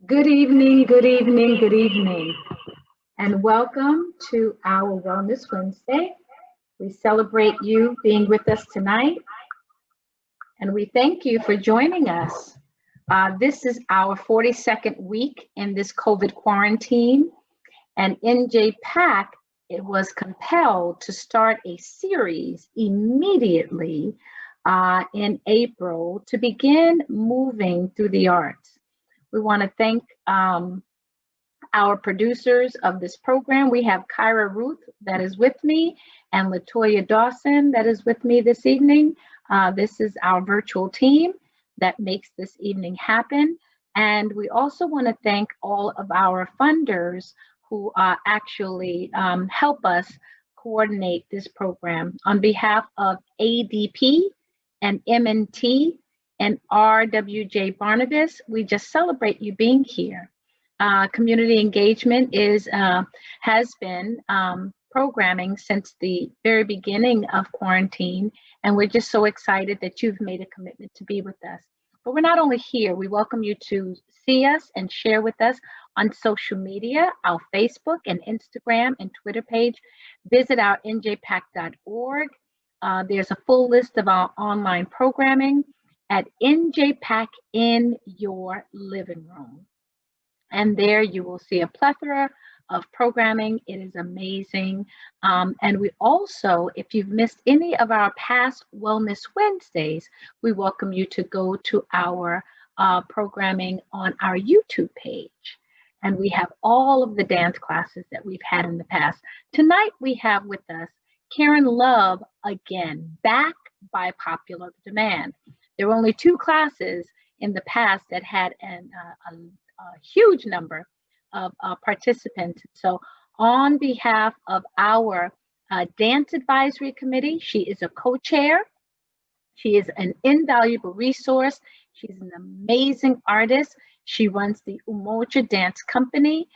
Good evening, good evening, good evening, and welcome to our Wellness Wednesday. We celebrate you being with us tonight, and we thank you for joining us. This is our 42nd week in this COVID quarantine, and NJ PAC it was compelled to start a series immediately in April to begin moving through the arts. We want to thank our producers of this program. We have Kyra Ruth that is with me and Latoya Dawson that is with me this evening. This is our virtual team that makes this evening happen. And we also want to thank all of our funders who actually help us coordinate this program. On behalf of ADP and MNT and RWJ Barnabas, we just celebrate you being here. Community engagement has been programming since the very beginning of quarantine, and we're just so excited that you've made a commitment to be with us. But we're not only here, we welcome you to see us and share with us on social media, our Facebook and Instagram and Twitter page. Visit our njpac.org. There's a full list of our online programming at NJPAC in your living room. And there you will see a plethora of programming. It is amazing. And we also, if you've missed any of our past Wellness Wednesdays, we welcome you to go to our programming on our YouTube page. And we have all of the dance classes that we've had in the past. Tonight we have with us Karen Love again, back by popular demand. There were only 2 classes in the past that had a huge number of participants. So on behalf of our Dance Advisory Committee, she is a co-chair. She is an invaluable resource. She's an amazing artist. She runs the Umoja Dance Company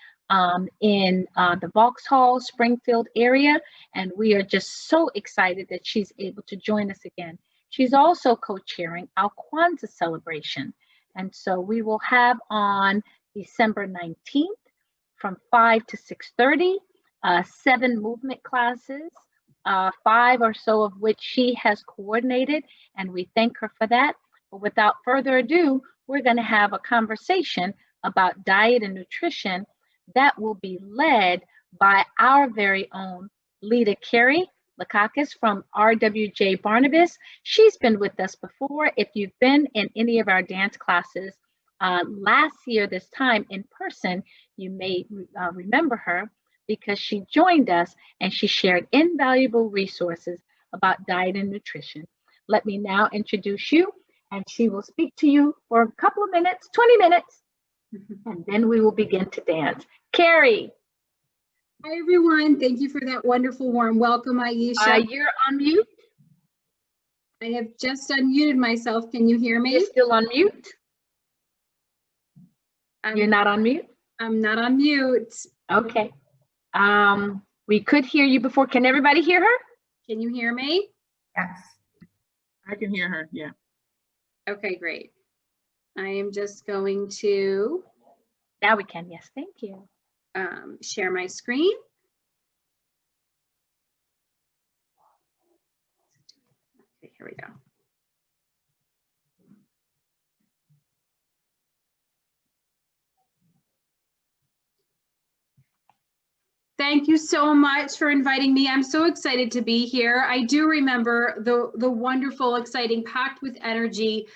in the Vauxhall, Springfield area. And we are just so excited that she's able to join us again. She's also co-chairing our Kwanzaa celebration. And so we will have on December 19th from 5 to 6:30, 7 movement classes, 5 or so of which she has coordinated, and we thank her for that. But without further ado, we're going to have a conversation about diet and nutrition that will be led by our very own Lita Carey Lakakis from RWJ Barnabas. She's been with us before. If you've been in any of our dance classes last year, this time in person, you may remember her because she joined us and she shared invaluable resources about diet and nutrition. Let me now introduce you, and she will speak to you for a couple of minutes, 20 minutes, and then we will begin to dance. Carey. Hi, everyone. Thank you for that wonderful warm welcome, Aisha. You're on mute. I have just unmuted myself. Can you hear me? You're still on mute. You're not on mute? I'm not on mute. Okay. We could hear you before. Can everybody hear her? Can you hear me? Yes. I can hear her, yeah. Okay, great. I am just going to Now we can, yes, thank you. share my screen. Okay, here we go. Thank you so much for inviting me. I'm so excited to be here. I do remember the wonderful, exciting, packed with energy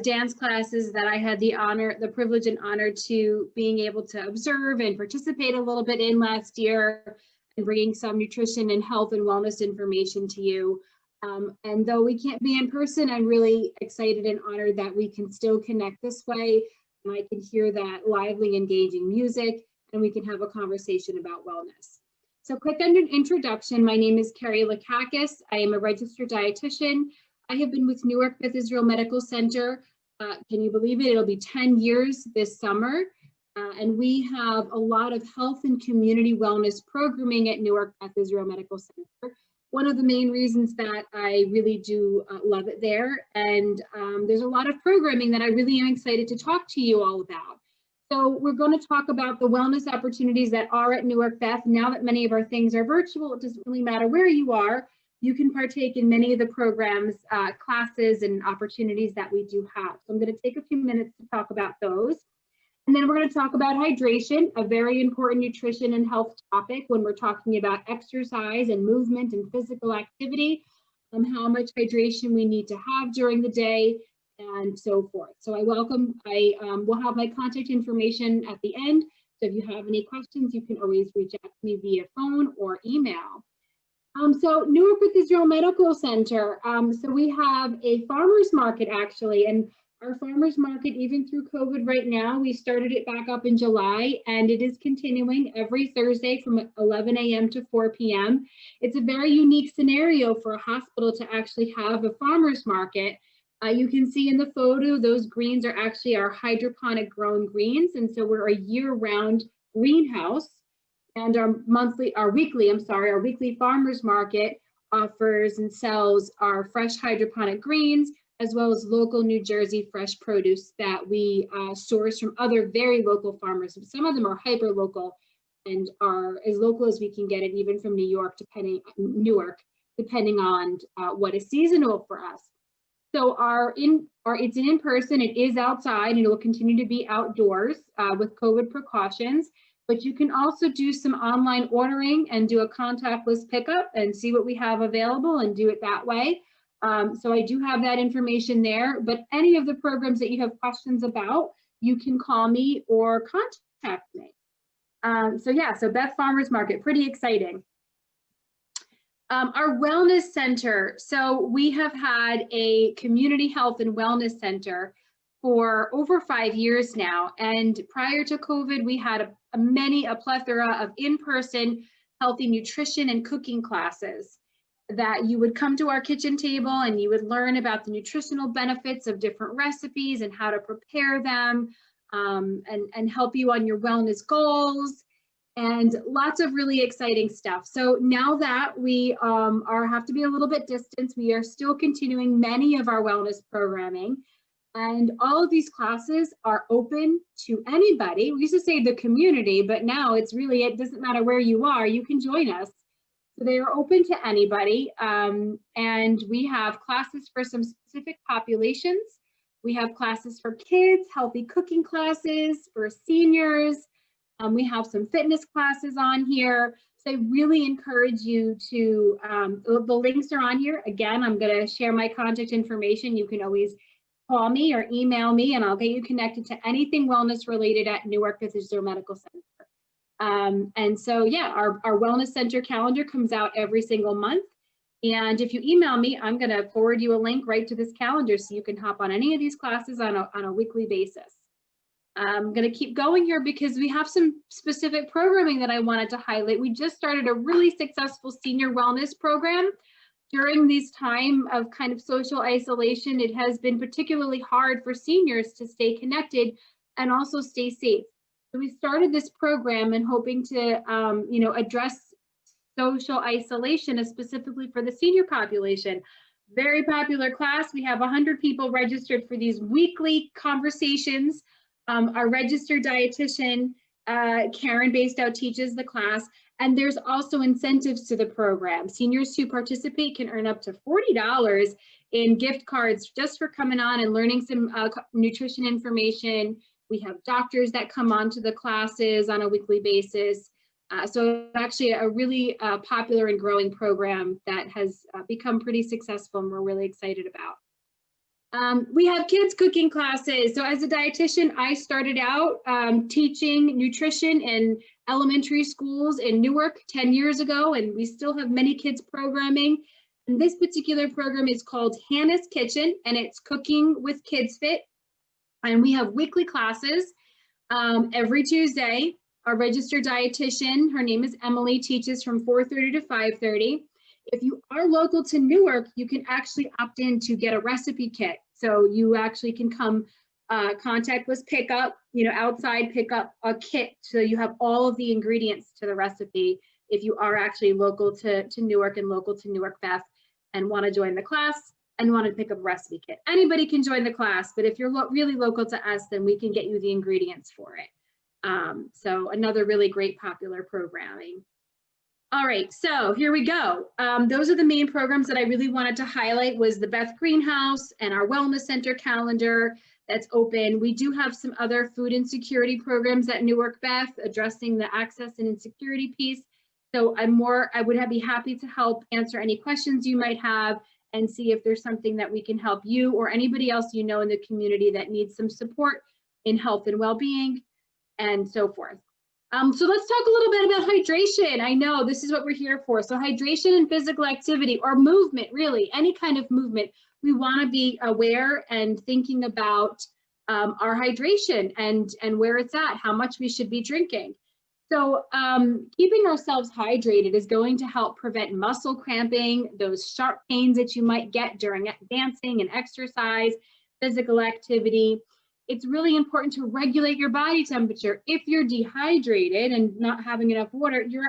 dance classes that I had the privilege and honor to being able to observe and participate a little bit in last year, and bringing some nutrition and health and wellness information to you. And though we can't be in person, I'm really excited and honored that we can still connect this way. And I can hear that lively, engaging music, and we can have a conversation about wellness. So quick introduction, my name is Carey Lakakis. I am a registered dietitian. I have been with Newark Beth Israel Medical Center. Can you believe it? It'll be 10 years this summer. And we have a lot of health and community wellness programming at Newark Beth Israel Medical Center. One of the main reasons that I really do love it there. And there's a lot of programming that I really am excited to talk to you all about. So we're going to talk about the wellness opportunities that are at Newark Beth. Now that many of our things are virtual, it doesn't really matter where you are. You can partake in many of the programs, classes, and opportunities that we do have. So I'm going to take a few minutes to talk about those. And then we're going to talk about hydration, a very important nutrition and health topic when we're talking about exercise and movement and physical activity, how much hydration we need to have during the day, and so forth. So I will have my contact information at the end. So if you have any questions, you can always reach out to me via phone or email. So Newark Beth Israel Medical Center. So we have a farmer's market actually, and our farmer's market, even through COVID right now, we started it back up in July, and it is continuing every Thursday from 11 a.m. to 4 p.m. It's a very unique scenario for a hospital to actually have a farmer's market. You can see in the photo, those greens are actually our hydroponic grown greens. And so we're a year-round greenhouse, and our weekly farmers market offers and sells our fresh hydroponic greens, as well as local New Jersey fresh produce that we source from other very local farmers. Some of them are hyper local and are as local as we can get it, even from Newark, depending on what is seasonal for us. So it's an in-person, it is outside, and it will continue to be outdoors with COVID precautions, but you can also do some online ordering and do a contactless pickup and see what we have available and do it that way. So I do have that information there, but any of the programs that you have questions about, you can call me or contact me. So Beth Farmers Market, pretty exciting. Our wellness center. So we have had a community health and wellness center for over 5 years now. And prior to COVID, we had a plethora of in-person healthy nutrition and cooking classes that you would come to our kitchen table and you would learn about the nutritional benefits of different recipes and how to prepare them, and help you on your wellness goals, and lots of really exciting stuff. So now that we have to be a little bit distant, we are still continuing many of our wellness programming, and all of these classes are open to anybody. We used to say the community, but now it doesn't matter where you are, you can join us. So they are open to anybody, and we have classes for some specific populations. We have classes for kids, healthy cooking classes for seniors. We have some fitness classes on here. So I really encourage you to, the links are on here. Again, I'm going to share my contact information. You can always call me or email me, and I'll get you connected to anything wellness related at Newark Beth Israel Medical Center. And so, yeah, our wellness center calendar comes out every single month. And if you email me, I'm going to forward you a link right to this calendar so you can hop on any of these classes on a weekly basis. I'm going to keep going here because we have some specific programming that I wanted to highlight. We just started a really successful senior wellness program. During this time of kind of social isolation, it has been particularly hard for seniors to stay connected and also stay safe. So we started this program and hoping to, address social isolation, specifically for the senior population. Very popular class. We have 100 people registered for these weekly conversations. Our registered dietitian, Karen Bastow, teaches the class, and there's also incentives to the program. Seniors who participate can earn up to $40 in gift cards just for coming on and learning some nutrition information. We have doctors that come on to the classes on a weekly basis. So actually a really popular and growing program that has become pretty successful and we're really excited about. We have kids cooking classes. So as a dietitian, I started out teaching nutrition in elementary schools in Newark 10 years ago, and we still have many kids programming. And this particular program is called Hannah's Kitchen, and it's cooking with Kids Fit. And we have weekly classes every Tuesday. Our registered dietitian, her name is Emily, teaches from 4:30 to 5:30. If you are local to Newark, you can actually opt in to get a recipe kit. So you actually can come contactless pickup, outside pick up a kit. So you have all of the ingredients to the recipe if you are actually local to Newark and local to Newark Beth and want to join the class. and want to pick up a recipe kit. Anybody can join the class, but if you're really local to us, then we can get you the ingredients for it. So another really great popular programming. All right, so here we go. Those are the main programs that I really wanted to highlight, was the Beth Greenhouse and our Wellness Center calendar that's open. We do have some other food insecurity programs at Newark Beth addressing the access and insecurity piece. So I would be happy to help answer any questions you might have and see if there's something that we can help you or anybody else you know in the community that needs some support in health and well-being and so forth. So let's talk a little bit about hydration. I know this is what we're here for. So hydration and physical activity or movement, really, any kind of movement. We want to be aware and thinking about our hydration and where it's at, how much we should be drinking. So keeping ourselves hydrated is going to help prevent muscle cramping, those sharp pains that you might get during dancing and exercise, physical activity. It's really important to regulate your body temperature. If you're dehydrated and not having enough water, your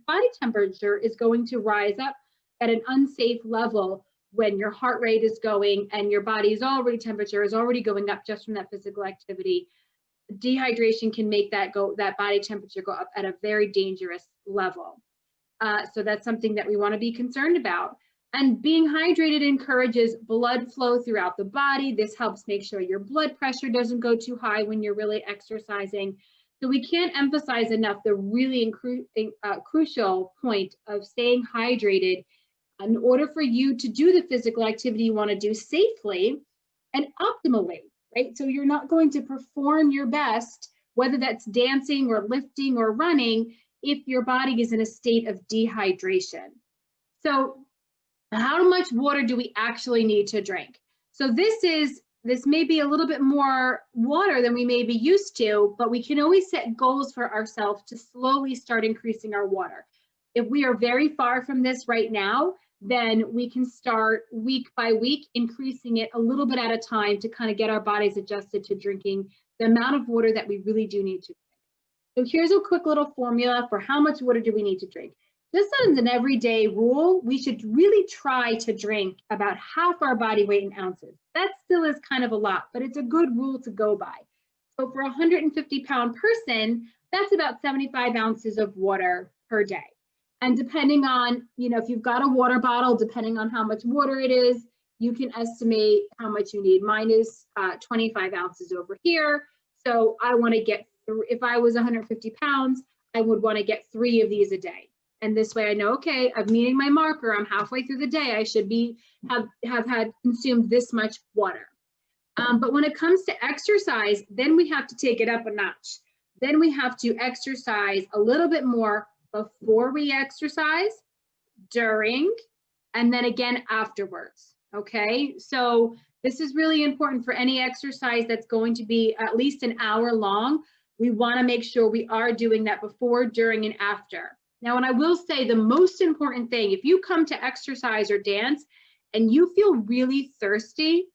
body temperature is going to rise up at an unsafe level when your heart rate is going and your body's temperature is already going up just from that physical activity. Dehydration can make that body temperature go up at a very dangerous level. So that's something that we want to be concerned about. And being hydrated encourages blood flow throughout the body. This helps make sure your blood pressure doesn't go too high when you're really exercising. So we can't emphasize enough the really crucial point of staying hydrated in order for you to do the physical activity you want to do safely and optimally, right? So you're not going to perform your best, whether that's dancing or lifting or running, if your body is in a state of dehydration. So how much water do we actually need to drink? So this may be a little bit more water than we may be used to, but we can always set goals for ourselves to slowly start increasing our water. If we are very far from this right now, then we can start week by week, increasing it a little bit at a time to kind of get our bodies adjusted to drinking the amount of water that we really do need to drink. So here's a quick little formula for how much water do we need to drink. Just as an everyday rule, we should really try to drink about half our body weight in ounces. That still is kind of a lot, but it's a good rule to go by. So for a 150-pound person, that's about 75 ounces of water per day. And depending on, if you've got a water bottle, depending on how much water it is, you can estimate how much you need. Mine is 25 ounces over here. So I want to get, if I was 150 pounds, I would want to get 3 of these a day. And this way I know, okay, I'm meeting my marker. I'm halfway through the day. I should have had consumed this much water. But when it comes to exercise, then we have to take it up a notch. Then we have to exercise a little bit more before we exercise, during, and then again afterwards, okay? So this is really important for any exercise that's going to be at least an hour long. We wanna make sure we are doing that before, during, and after. Now, and I will say the most important thing, if you come to exercise or dance and you feel really thirsty,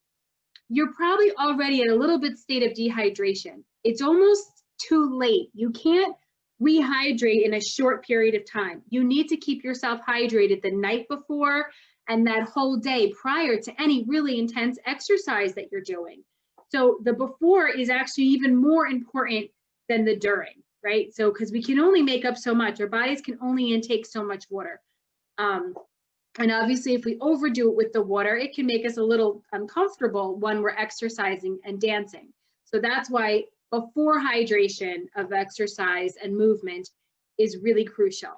you're probably already in a little bit state of dehydration. It's almost too late. You can't rehydrate in a short period of time. You need to keep yourself hydrated the night before and that whole day prior to any really intense exercise that you're doing. So the before is actually even more important than the during, right? So, because we can only make up so much, our bodies can only intake so much water. And obviously if we overdo it with the water, it can make us a little uncomfortable when we're exercising and dancing. So that's why before hydration of exercise and movement is really crucial.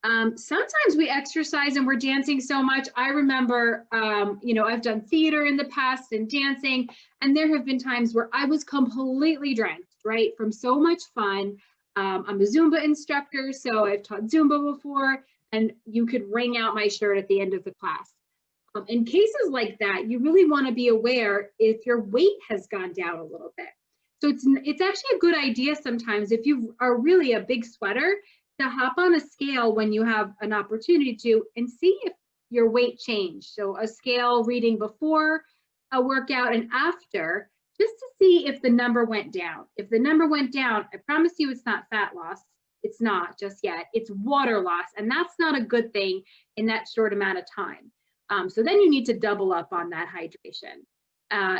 Sometimes we exercise and we're dancing so much. I remember, I've done theater in the past and dancing, and there have been times where I was completely drenched, right? From so much fun. I'm a Zumba instructor, so I've taught Zumba before, and you could wring out my shirt at the end of the class. In cases like that, you really want to be aware if your weight has gone down a little bit. So it's actually a good idea sometimes if you are really a big sweater to hop on a scale when you have an opportunity to and see if your weight changed. So a scale reading before a workout and after, just to see if the number went down. If the number went down, I promise you it's not fat loss. It's not just yet. It's water loss, and that's not a good thing in that short amount of time. So then you need to double up on that hydration.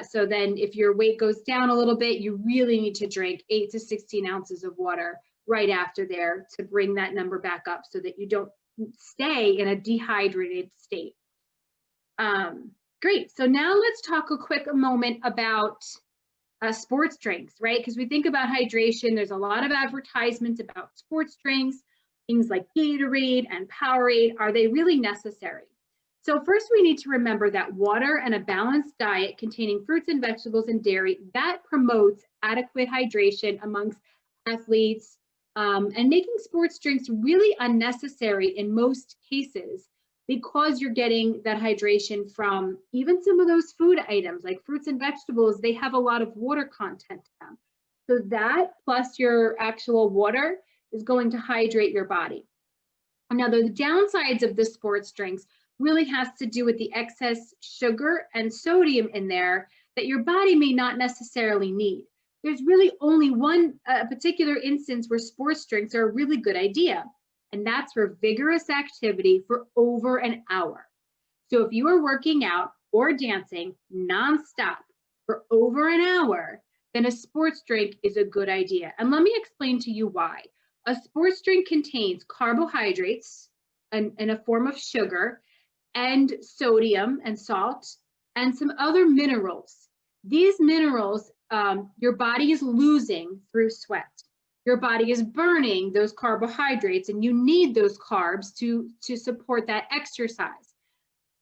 So then if your weight goes down a little bit, you really need to drink 8 to 16 ounces of water right after there to bring that number back up so that you don't stay in a dehydrated state. Great. So now let's talk a quick moment about sports drinks, right? Because we think about hydration, there's a lot of advertisements about sports drinks, things like Gatorade and Powerade. Are they really necessary? So first we need to remember that water and a balanced diet containing fruits and vegetables and dairy, that promotes adequate hydration amongst athletes, and making sports drinks really unnecessary in most cases because you're getting that hydration from even some of those food items like fruits and vegetables. They have a lot of water content to them. So that plus your actual water is going to hydrate your body. Now, the downsides of the sports drinks really has to do with the excess sugar and sodium in there that your body may not necessarily need. There's really only one particular instance where sports drinks are a really good idea, and that's for vigorous activity for over an hour. So if you are working out or dancing nonstop for over an hour, then a sports drink is a good idea. And let me explain to you why. A sports drink contains carbohydrates in a form of sugar and sodium and salt and some other minerals. These minerals, your body is losing through sweat. Your body is burning those carbohydrates, and you need those carbs to support that exercise.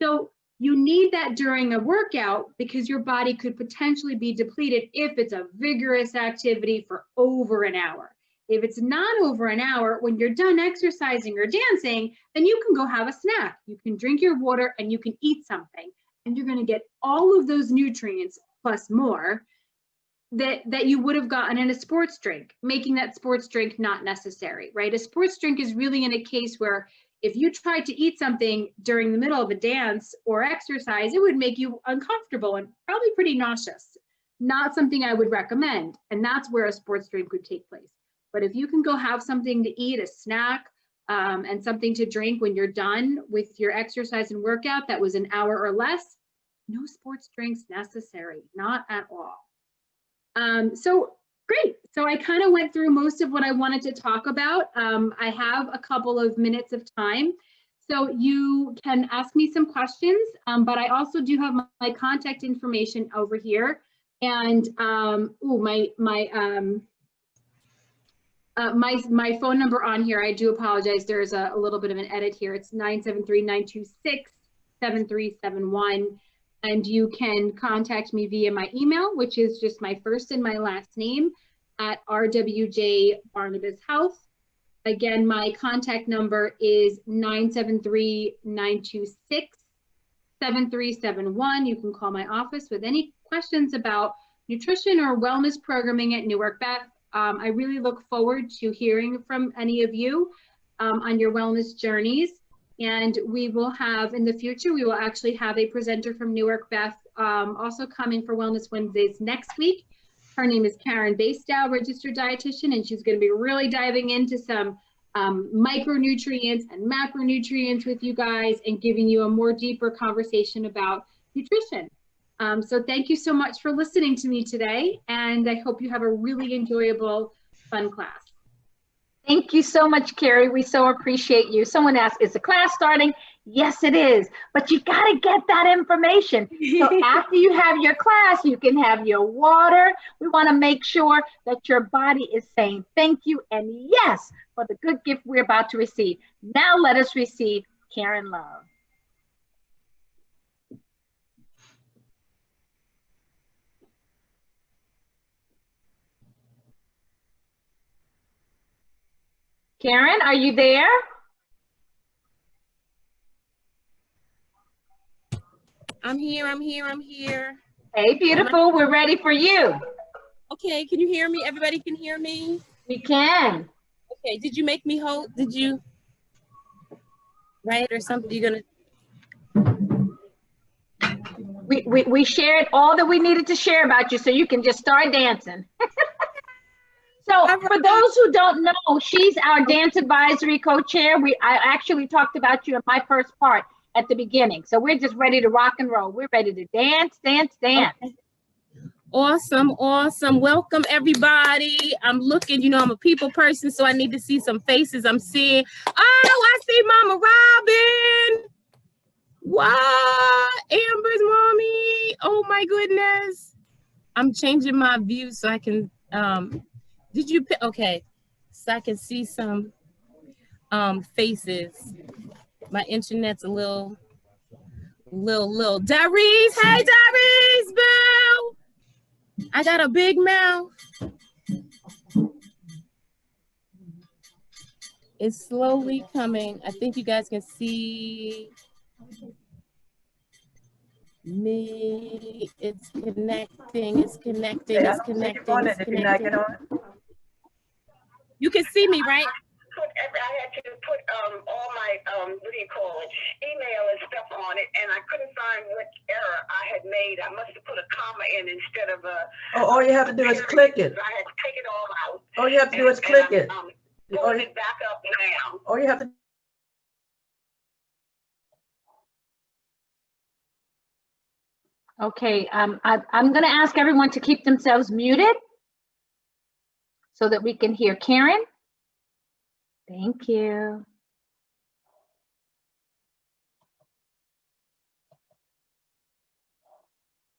So you need that during a workout because your body could potentially be depleted if it's a vigorous activity for over an hour. If it's not over an hour, when you're done exercising or dancing, then you can go have a snack. You can drink your water and you can eat something, and you're going to get all of those nutrients plus more that you would have gotten in a sports drink, making that sports drink not necessary, right? A sports drink is really in a case where if you tried to eat something during the middle of a dance or exercise, it would make you uncomfortable and probably pretty nauseous. Not something I would recommend. And that's where a sports drink would take place. But if you can go have something to eat, a snack, and something to drink when you're done with your exercise and workout that was an hour or less, no sports drinks necessary, not at all. So great. So I kind of went through most of what I wanted to talk about. I have a couple of minutes of time, so you can ask me some questions, but I also do have my contact information over here. And my phone number on here, I do apologize. There's a little bit of an edit here. It's 973-926-7371. And you can contact me via my email, which is just my first and my last name at RWJ Barnabas Health. Again, my contact number is 973-926-7371. You can call my office with any questions about nutrition or wellness programming at Newark Beth. I really look forward to hearing from any of you on your wellness journeys. And we will have, in the future, we will actually have a presenter from Newark Beth also coming for Wellness Wednesdays next week. Her name is Karen Bastow, registered dietitian, and she's going to be really diving into some micronutrients and macronutrients with you guys and giving you a more deeper conversation about nutrition. So thank you so much for listening to me today, and I hope you have a really enjoyable, fun class. Thank you so much, Carrie. We so appreciate you. Someone asked, is the class starting? Yes, it is, but you got to get that information. So after you have your class, you can have your water. We want to make sure that your body is saying thank you and yes for the good gift we're about to receive. Now let us receive Karen Love. Karen, are you there? I'm here. Hey, beautiful. We're ready for you. Okay, can you hear me? Everybody can hear me? We can. Okay, did you make me hold? Did you write or something? You're gonna? We shared all that we needed to share about you, so you can just start dancing. So for those who don't know, she's our dance advisory co-chair. I actually talked about you in my first part. at the beginning. So we're just ready to rock and roll. We're ready to dance, dance, dance. Okay. Awesome, awesome. Welcome, everybody. I'm looking, you know, I'm a people person, so I need to see some faces. I'm seeing, oh, I see Mama Robin. Wow, Amber's mommy. Oh my goodness. I'm changing my view so I can, did you pick, okay, so I can see some faces. My internet's a little. Darius, hey Darius, boo. I got a big mouth. It's slowly coming. I think you guys can see me. It's connecting. It's connecting. Yeah, It's I don't see you connecting. on It's it if you're not connecting. getting on. You can see me, right? I had to put all my what do you call it, email and stuff on it, and I couldn't find what error I had made. I must have put a comma in instead of a. Oh, all you have to do is click it. I had to take it all out. All you have to do is click it. Pulling it back up now. All you have to. Okay, I'm going to ask everyone to keep themselves muted so that we can hear Karen. Thank you.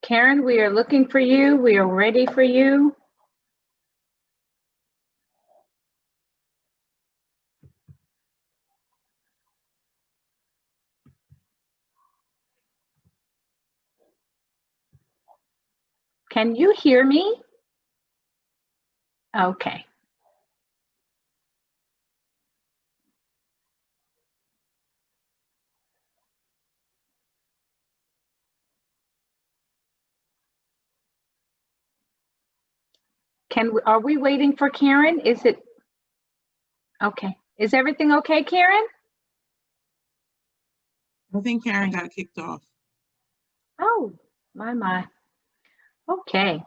Karen, we are looking for you. We are ready for you. Can you hear me? Okay. Are we waiting for Karen? Is it okay? Is everything okay, Karen? I think Karen got kicked off. Oh, my. Okay.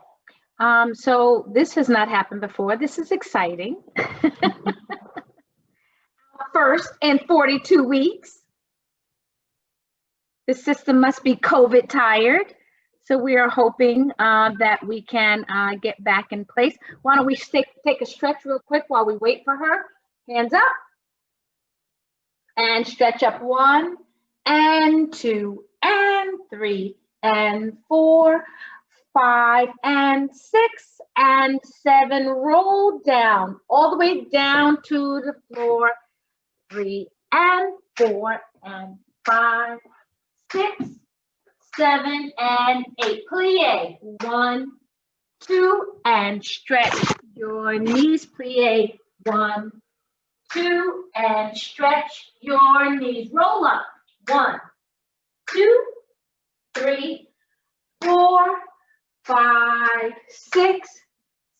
So this has not happened before. This is exciting. First in 42 weeks. The system must be COVID tired. So we are hoping that we can get back in place. Why don't we take a stretch real quick while we wait for her? Hands up. And stretch up 1 and 2 and 3 and 4, 5 and 6 and 7. Roll down, all the way down to the floor. 3 and 4 and 5, 6, 7 and 8. Plie. 1, 2, and stretch your knees. Plie. 1, 2, and stretch your knees. Roll up. 1, 2, 3, 4, 5, 6.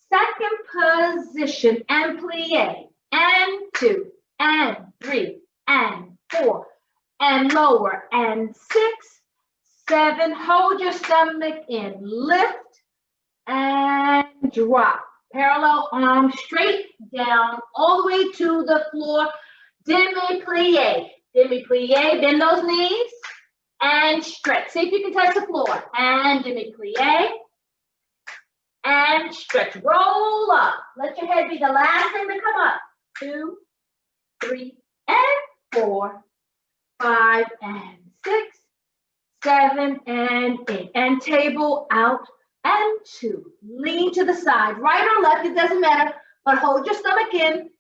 Second position and plie. And 2 and 3 and 4 and lower and 6, 7. Hold your stomach in. Lift and drop. Parallel arms straight down all the way to the floor. Demi-plie. Demi-plie. Bend those knees and stretch. See if you can touch the floor. And demi-plie. And stretch. Roll up. Let your head be the last thing to come up. 2, 3, and 4, 5, and 6, 7, and 8. And table out and 2. Lean to the side, right or left, it doesn't matter, but hold your stomach in.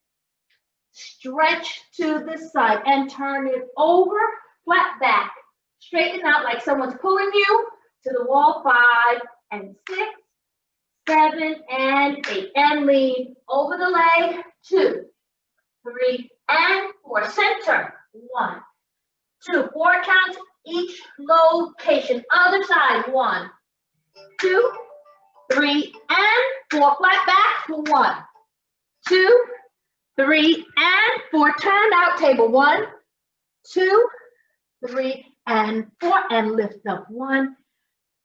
Stretch to the side and turn it over, flat back. Straighten out like someone's pulling you to the wall. 5 and 6, 7 and 8. And lean over the leg. 2, 3, and 4. Center. 1, 2. 4 counts each location. Other side. 1, 2, 3, and 4. Flat back. 1, 2, 3, and 4. Turn out table. 1, 2, 3, and 4. And lift up. 1,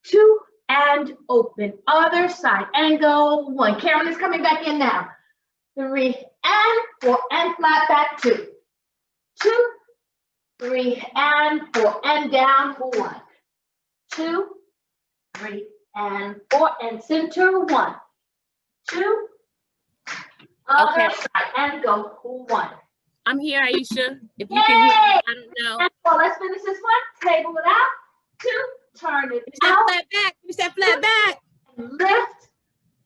2, and open. Other side. And go. 1. Karen is coming back in now. 3 and 4 and flat back. 2, 2, 3, and 4, and down for 1, 2, 3, and 4, and center 1, 2, other Okay. side, and go 1. I'm here, Aisha. If you can hear me, I don't know. And 4, let's finish this one, table it out, 2, turn it Finish that out, flat back. Finish that flat back. lift,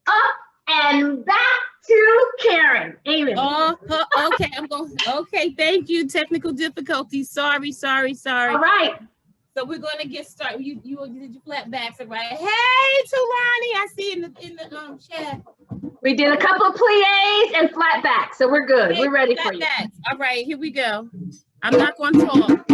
up, and back to Karen. Amen. Okay. I'm going. Okay. Thank you. Technical difficulties. Sorry. All right. So we're going to get started. You did your flat backs, all right? Hey, Tulani, I see in the chat. We did a couple of plies and flat backs, so we're good. Hey, We're ready flat for you. backs. All right, here we go. I'm not going to talk.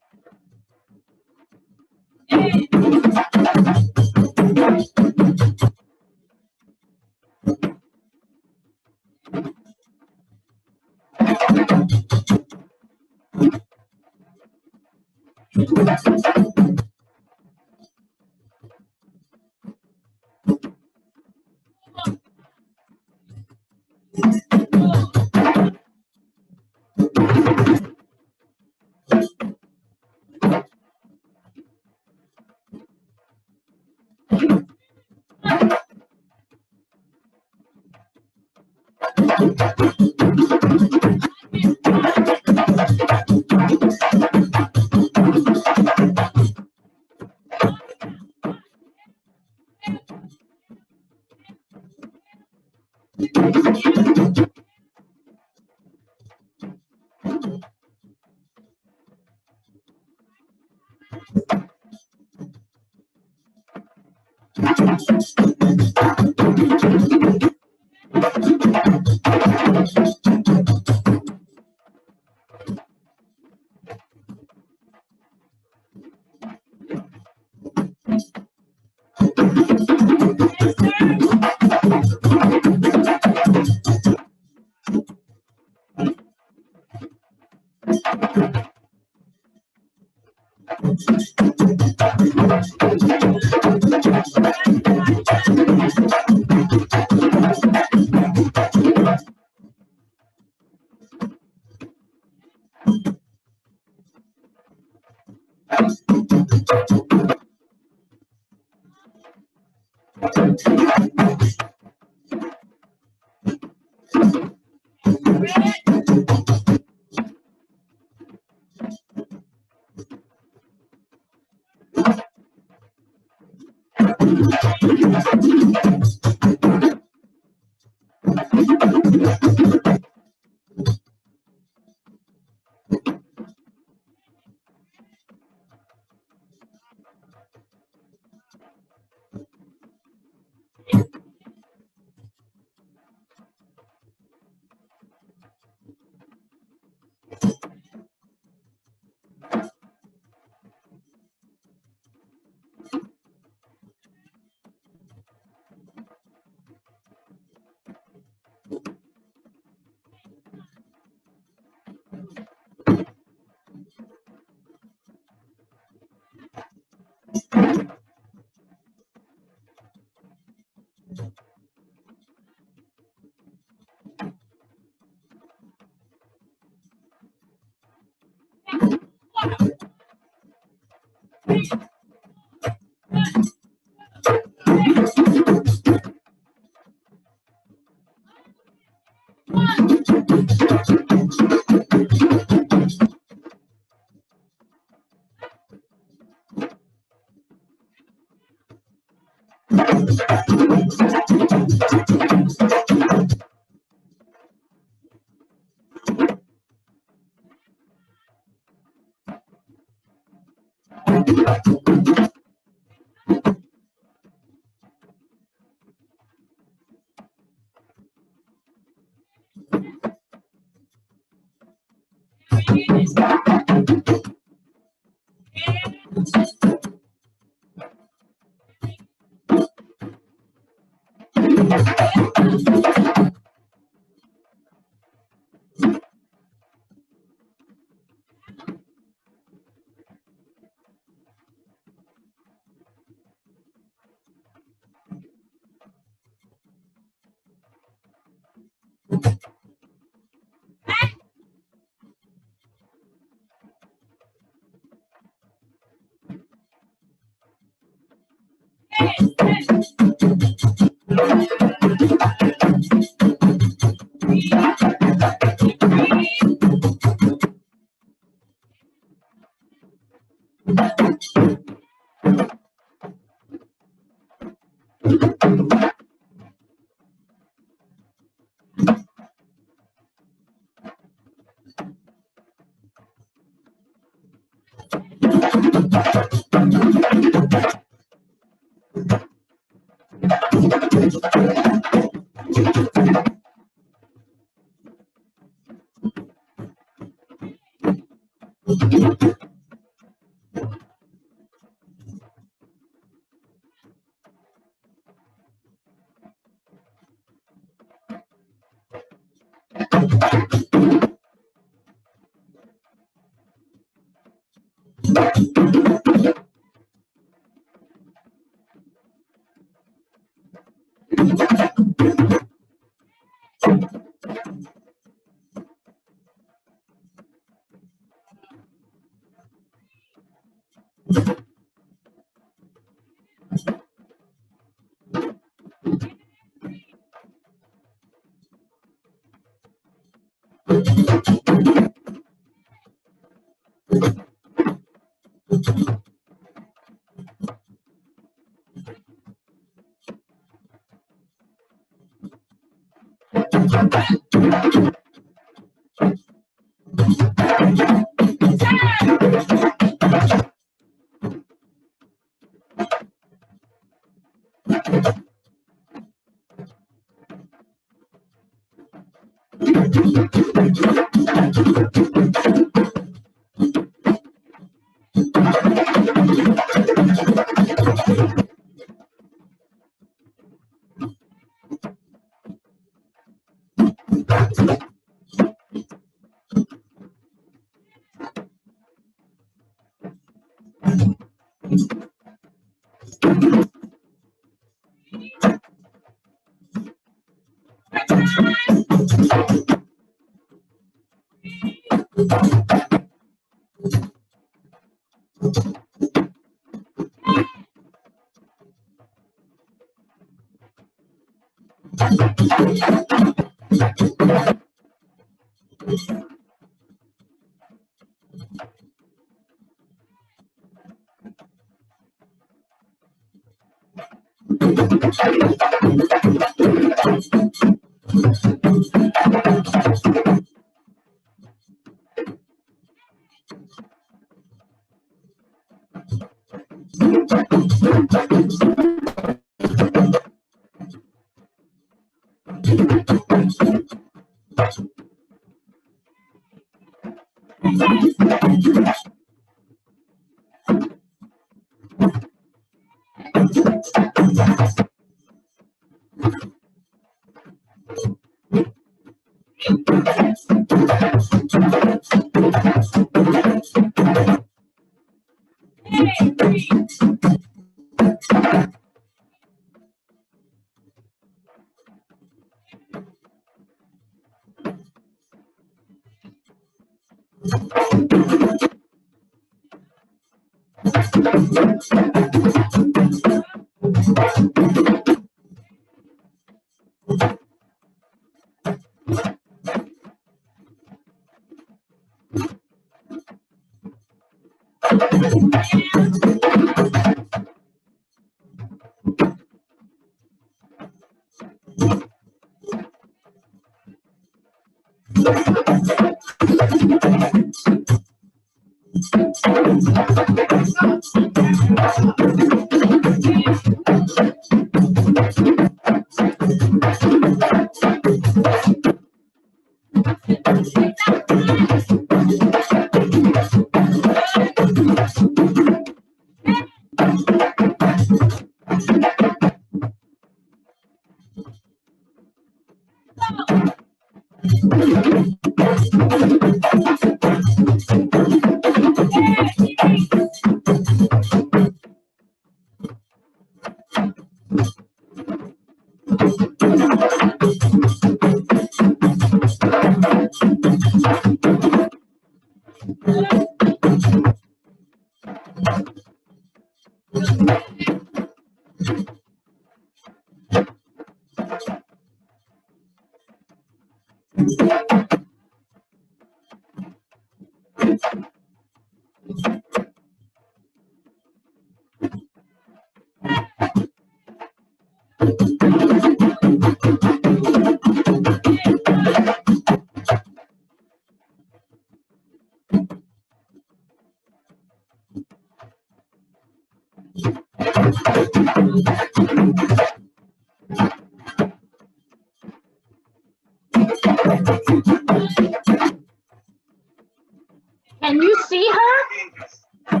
Can you see her?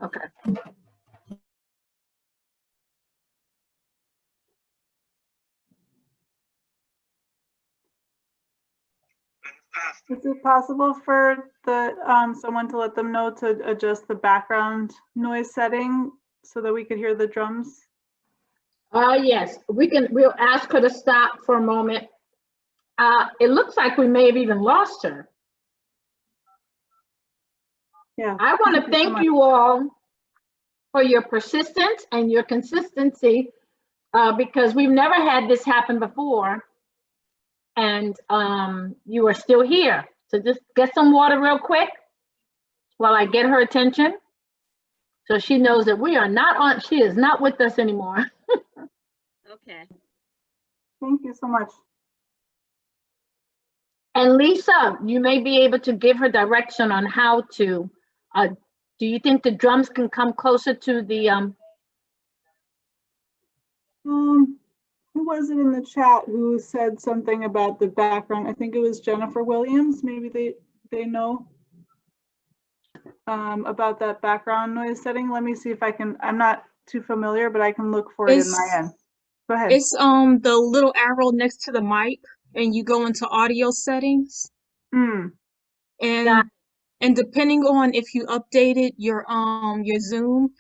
Okay. Is it possible for the someone to let them know to adjust the background noise setting so that we could hear the drums? Yes, we'll ask her to stop for a moment. It looks like we may have even lost her. Yeah. I want to so thank much. you all for your persistence and your consistency, because we've never had this happen before. And you are still here. So just get some water real quick while I get her attention. So she knows that she is not with us anymore. Okay. Thank you so much. And Lisa, you may be able to give her direction on how to, do you think the drums can come closer to the, Who was it in the chat who said something about the background? I think it was Jennifer Williams. Maybe they know about that background noise setting. Let me see if I can, I'm not too familiar, but I can look for it in my end. Go ahead. It's the little arrow next to the mic, and you go into audio settings, Mm, Yeah. and depending on if you updated your Zoom,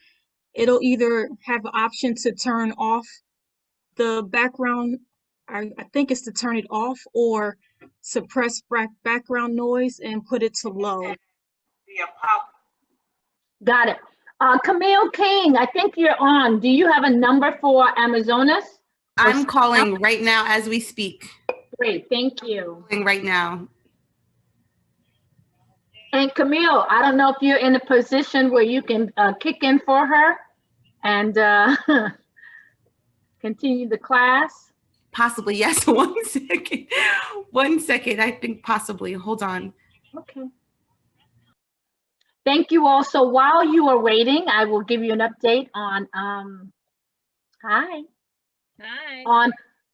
it'll either have an option to turn off the background. I think it's to turn it off, or suppress background noise and put it to low. Got it. Camille King, I think you're on. Do you have a number for Amazonas? I'm calling right now as we speak. Great, thank you. Calling right now. And Camille, I don't know if you're in a position where you can kick in for her and continue the class. Possibly, yes. 1 second. 1 second. I think possibly. Hold on. Okay. Thank you all. So while you are waiting, I will give you an update on,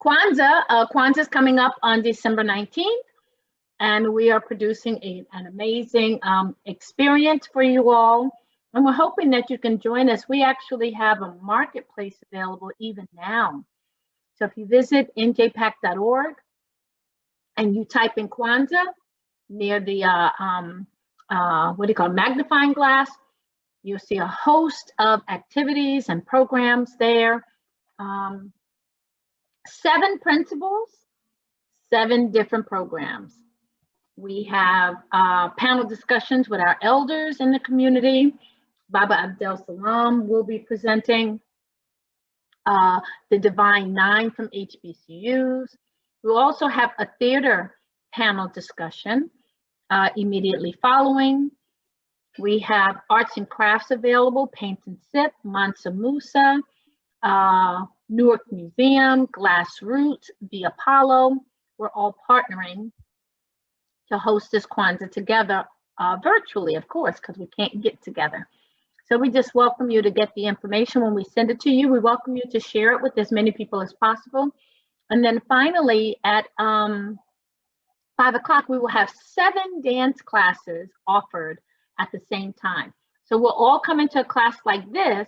Kwanzaa. Kwanzaa is coming up on December 19th, and we are producing an amazing experience for you all. And we're hoping that you can join us. We actually have a marketplace available even now. So if you visit njpac.org and you type in Kwanzaa near the magnifying glass, you'll see a host of activities and programs there. 7 principles, 7 different programs. We have panel discussions with our elders in the community. Baba Abdel Salam will be presenting the Divine 9 from HBCUs. We'll also have a theater panel discussion immediately following. We have arts and crafts available, Paint and Sip, Mansa Musa, Newark Museum, Glass Roots, The Apollo. We're all partnering to host this Kwanzaa together virtually, of course, because we can't get together. So we just welcome you to get the information when we send it to you. We welcome you to share it with as many people as possible. And then finally at 5 o'clock, we will have 7 dance classes offered at the same time. So we'll all come into a class like this,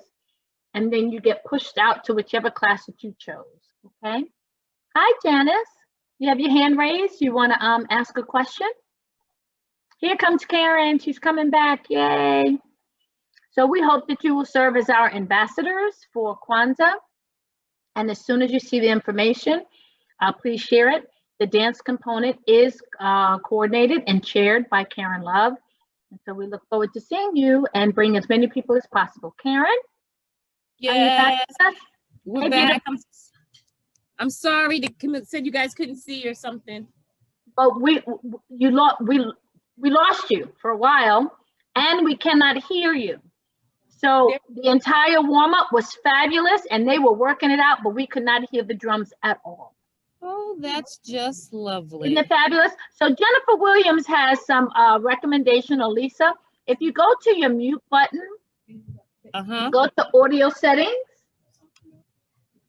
and then you get pushed out to whichever class that you chose, okay? Hi, Janice. You have your hand raised. You want to ask a question? Here comes Karen. She's coming back. Yay. So we hope that you will serve as our ambassadors for Kwanzaa. And as soon as you see the information, please share it. The dance component is coordinated and chaired by Karen Love. And so we look forward to seeing you and bring as many people as possible. Karen? Yes, we're Hey, back. I'm sorry the commit said you guys couldn't see or something. But we lost you for a while, and we cannot hear you. So the entire warm-up was fabulous, and they were working it out, but we could not hear the drums at all. Oh, that's just lovely. Isn't it fabulous? So Jennifer Williams has some recommendation, or Lisa. If you go to your mute button, go to audio settings.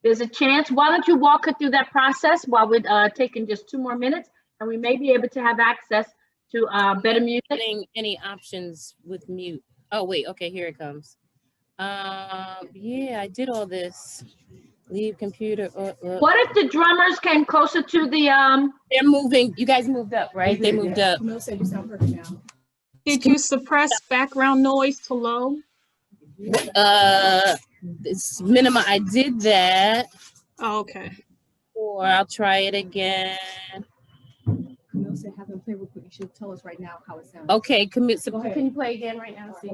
There's a chance. Why don't you walk her through that process while we're taking just 2 more minutes, and we may be able to have access to better music. Any options with mute? Oh wait, okay, here it comes. Yeah, I did all this. Leave computer. What if the drummers came closer to the They're moving. You guys moved up, right? They moved up. Camille said you sound perfect now. Did you suppress background noise to low? It's minimum. I did that. Oh, okay. Or I'll try it again. Camille said have them play real quick. You should tell us right now how it sounds. Okay, Camille, so Go ahead. can you play again right now? See.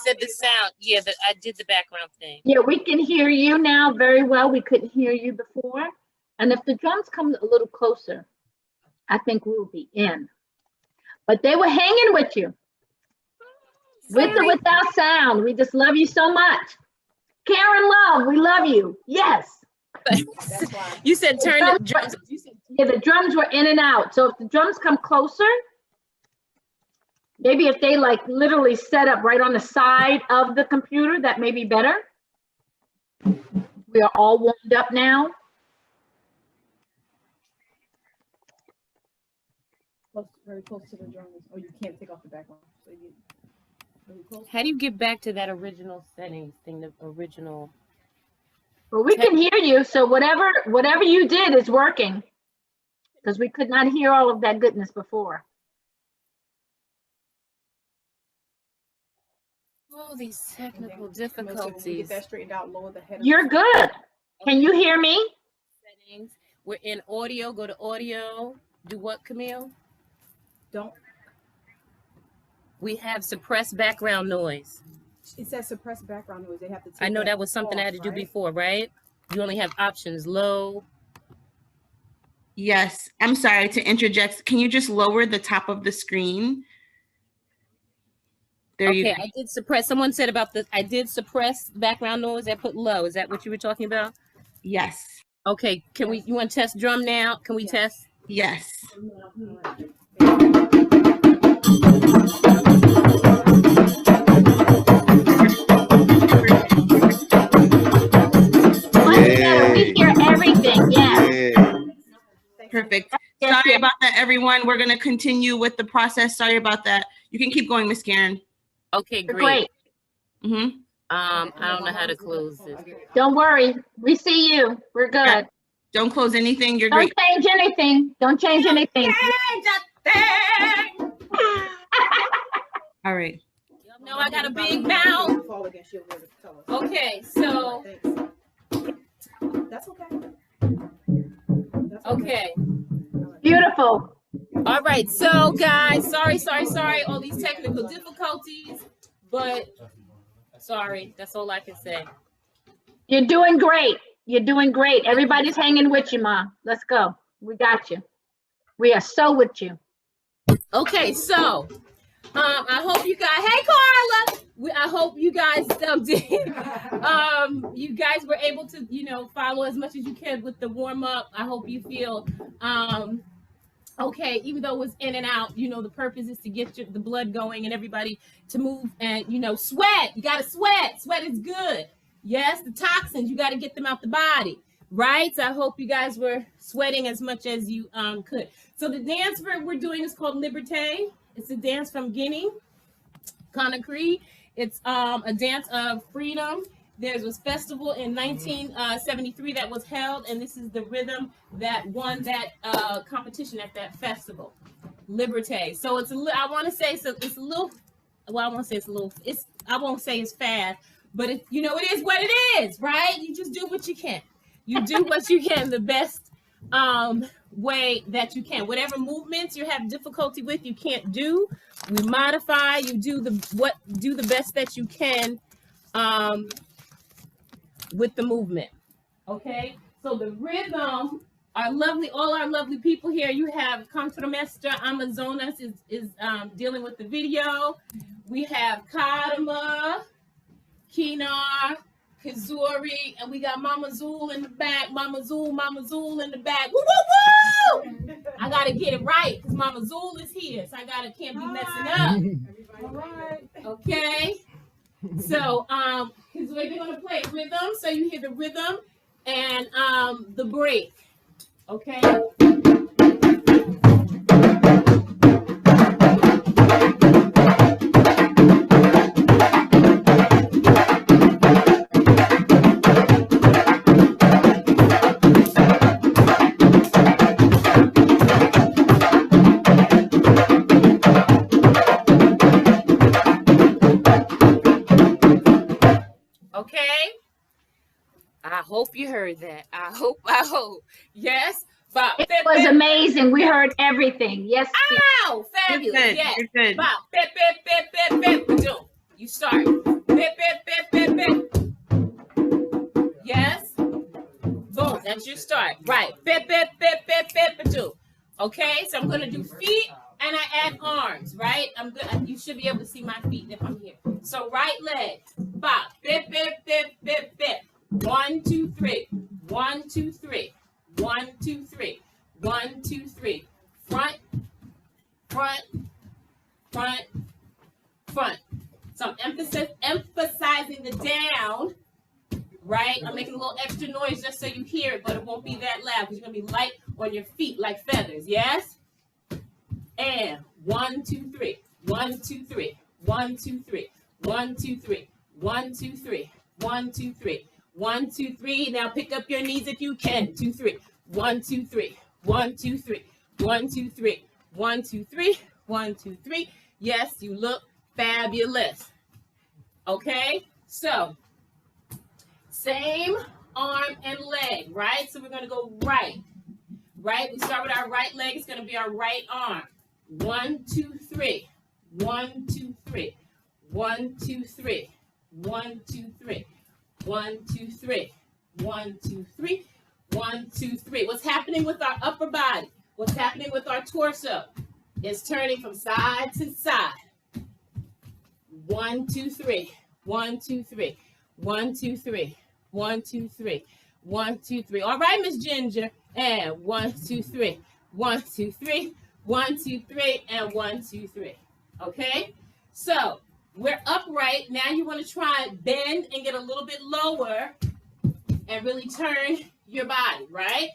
Said the sound. Yeah, I did the background thing. Yeah, we can hear you now very well. We couldn't hear you before. And if the drums come a little closer, I think we will be in. But they were hanging with you. With or without sound. We just love you so much. Karen Love, we love you. Yes. You said turn the drums. Yeah, the drums were in and out. So if the drums come closer, maybe if they like literally set up right on the side of the computer, that may be better. We are all warmed up now. Very close to the drums, or you can't take off the background. So you really close. How do you get back to that original settings thing, the original? Well, we can hear you. So whatever you did is working, because we could not hear all of that goodness before. Oh, these technical Camille said when we difficulties. get that straightened out, lower the head. You're good. Can you hear me? Settings. We're in audio. Go to audio. Do what, Camille? Don't. We have suppressed background noise. It says suppress background noise. They have to. Take I know that was something I had to do before, right? You only have options low. Yes, I'm sorry to interject. Can you just lower the top of the screen? There you Okay, go. I did suppress. Someone said about the, I did suppress background noise. I put low. Is that what you were talking about? Yes. Okay, can we, you want to test drum now? Can we test? Yes. Much better. We hear everything. Yes. Perfect. Yes, Sorry yes. about that, everyone. We're going to continue with the process. Sorry about that. You can keep going, Miss Karen. Okay, great. Great. Mm-hmm. I don't know how to close this. Don't worry. We see you. We're good. Yeah. Don't close anything. You're Don't great. change anything. Don't change anything. All right. No, I got a big mouth. Fall against your word, tell us. Okay, so, That's okay. okay. Beautiful. All right, so guys, sorry, all these technical difficulties, but sorry, that's all I can say. You're doing great. You're doing great. Everybody's hanging with you, Ma. Let's go. We got you. We are so with you. Okay, so I hope you guys, hey Carla, I hope you guys you guys were able to, you know, follow as much as you can with the warm up. I hope you feel okay, even though it was in and out, you know, the purpose is to get the blood going and everybody to move and, you know, sweat. You got to sweat. Sweat is good. Yes, the toxins, you got to get them out the body, right? So I hope you guys were sweating as much as you could. So the dance we're doing is called Liberté. It's a dance from Guinea, Conakry. It's a dance of freedom. There was a festival in 1973 that was held, and this is the rhythm that won that competition at that festival, Liberté. So it's I want to say it's a little, well, I won't say it's a little, I won't say it's fast, but it, you know, it is what it is, right? You just do what you can. You do what you can the best way that you can. Whatever movements you have difficulty with, you can't do, we modify, you do the best that you can with the movement. Okay, so the rhythm, all our lovely people here, you have Contramestre Amazonas is dealing with the video. We have Kadama, Kinar, Kazuri, and we got Mama Zool in the back. Mama Zool in the back. Woo, woo, woo! I gotta get it right because Mama Zool is here, so I can't be messing up. All right. Okay. So because we're gonna play rhythm, so you hear the rhythm and the break. Okay. Okay. I hope you heard that. I hope. Yes. Bop. It was amazing. We heard everything. Yes. Ow! Fabulous. You're good. Yes. You're good. Bop. Bip, bip, bip, bip, bip. Ba-doom. You start. Bip, bip, bip, bip, bip. Yes. Boom. That's your start. Right. Bip, bip, bip, bip, bip, ba-doom. Okay. So I'm gonna do feet and I add arms. Right. I'm good. You should be able to see my feet if I'm here. So right leg. Bop. Bip, bip, bip, bip, bip. 1, 2, 3. 1, 2, 3. 1, 2, 3. 1, 2, 3. Front, front, front, front. So I'm emphasizing the down, right? I'm making a little extra noise just so you hear it, but it won't be that loud because you're gonna be light on your feet like feathers, yes? And 1, 2, 3. 1, 2, 3. 1, 2, 3. 1, 2, 3. 1, 2, 3. 1, 2, 3. 1, 2, 3. Now pick up your knees if you can. 2, 3. 1, 2, 3. 1, 2, 3. 1, 2, 3. 1, 2, 3. 1, 2, 3. Yes, you look fabulous. Okay, so same arm and leg, right? So we're gonna go right. We start with our right leg. It's gonna be our right arm. 1, 2, 3. 1, 2, 3. 1, 2, 3. 1, 2, 3. 1, 2, 3. 1, 2, 3. 1, 2, 3. What's happening with our upper body? What's happening with our torso? It's turning from side to side. 1, 2, 3. 1, 2, 3. 1, 2, 3. 1, 2, 3. 1, 2, 3. All right, Miss Ginger. And 1, 2, 3. 1, 2, 3. 1, 2, 3. And 1, 2, 3. Okay? So we're upright. Now you want to try bend and get a little bit lower and really turn your body, right?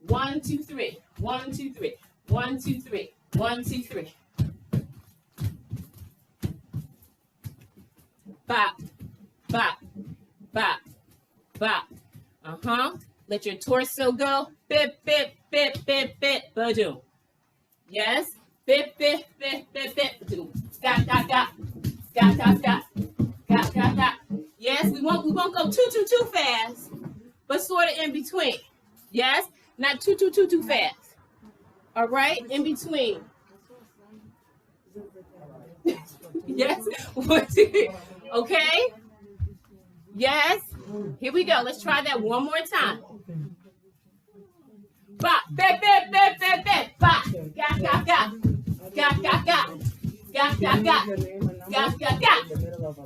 1, 2, 3. 1, 2, 3. 1, 2, 3. 1, 2, 3. Bop, bop, bop, bop. Let your torso go. Bip, bip, bip, bip, bip, ba-doom. Yes. Bip, bip, bip, bip, bip, ba-doom. Got, got, got. Got, got, got. Got, got, got. Yes, we won't go too fast, but sort of in between. Yes, not too fast. All right, in between. Yes. 1, 2. Okay. Yes. Here we go. Let's try that one more time. Bop, bip, bip, bip, bip, bip. Bop. Got, got, got. Got, got, got. Got, got, got. Got, got, got.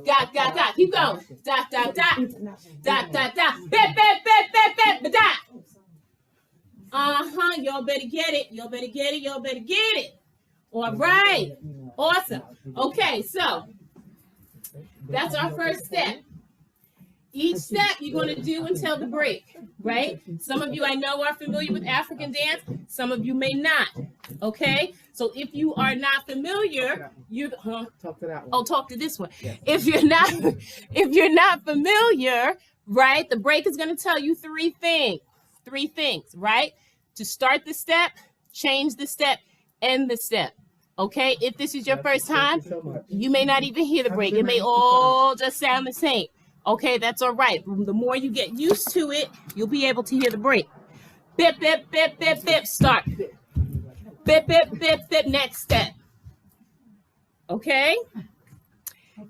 Got, got, got. Keep going. Dot, dot, dot. Dot, dot, dot. Bip, bip, bip, bip, bip, dot. Y'all better get it. Y'all better get it. Y'all better get it. All right. Awesome. Okay, so that's our first step. Each step you're going to do until the break, right? Some of you I know are familiar with African dance. Some of you may not. Okay, so if you are not familiar, talk to that one. Oh, talk to this one. Yes. If you're not familiar, right? The break is going to tell you three things, right? To start the step, change the step, end the step. Okay, if this is your first time, you may not even hear the break. It may all just sound the same. Okay, that's all right. The more you get used to it, you'll be able to hear the break. Bip, bip, bip, bip, bip, start. Bip, bip, bip, bip, next step. Okay?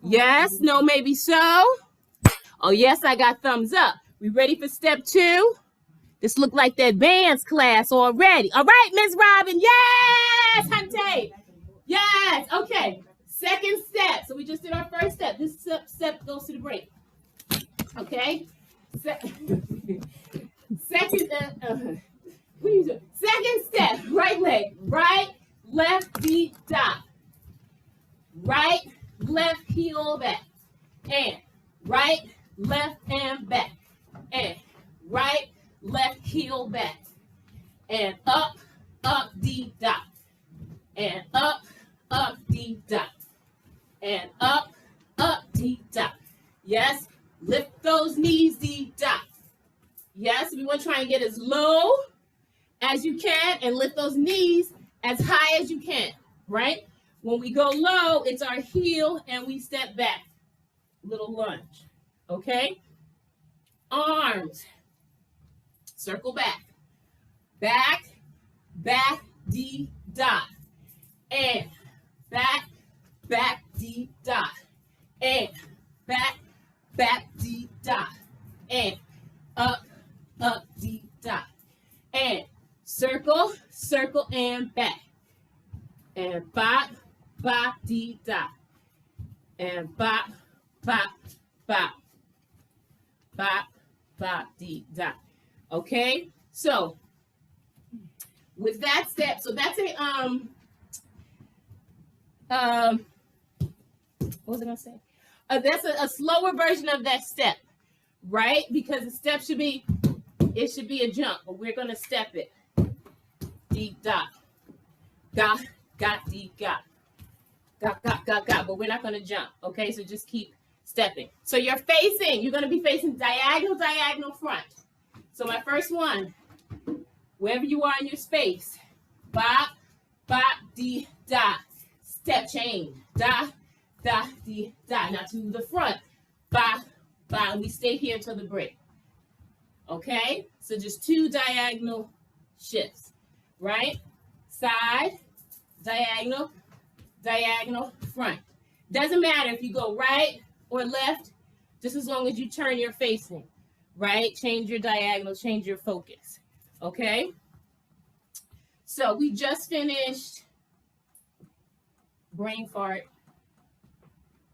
Yes, no, maybe so. Oh, yes, I got thumbs up. We ready for step 2? This look like that advanced class already. All right, Miss Robin. Yes, Hunte. Yes, okay. Second step. So we just did our first step. This step goes to the break. Okay. Second step. Right leg. Right, left, deep, dot. Right, left, heel, back. And right, left, and back. And right, left, heel, back. And up, deep, dot. And up, deep, dot. And up, deep, dot. Yes, lift those knees, deep, dot. Yes, we want to try and get as low as you can and lift those knees as high as you can, right? When we go low, it's our heel and we step back. Little lunge, okay? Arms, circle back. Back, D, dot. And back, D, dot. And back, D, dot. And up, D, dot. And circle, and back. And bop, D, dot. And bop, D, dot. Okay? So, with that step, so that's a, what was I gonna say? That's a slower version of that step, right? Because the step should be a jump, but we're gonna step it. Deep dot. Got, deep, got. Got, but we're not gonna jump, okay? So just keep stepping. So you're gonna be facing diagonal front. So my first one, wherever you are in your space, bop, dee, da, step change, da, dee, da. Now to the front, bop, and we stay here until the break. Okay, so just 2 diagonal shifts, right? Side, diagonal, front. Doesn't matter if you go right or left, just as long as you turn your facing, right? Change your diagonal, change your focus, okay? So we just finished brain fart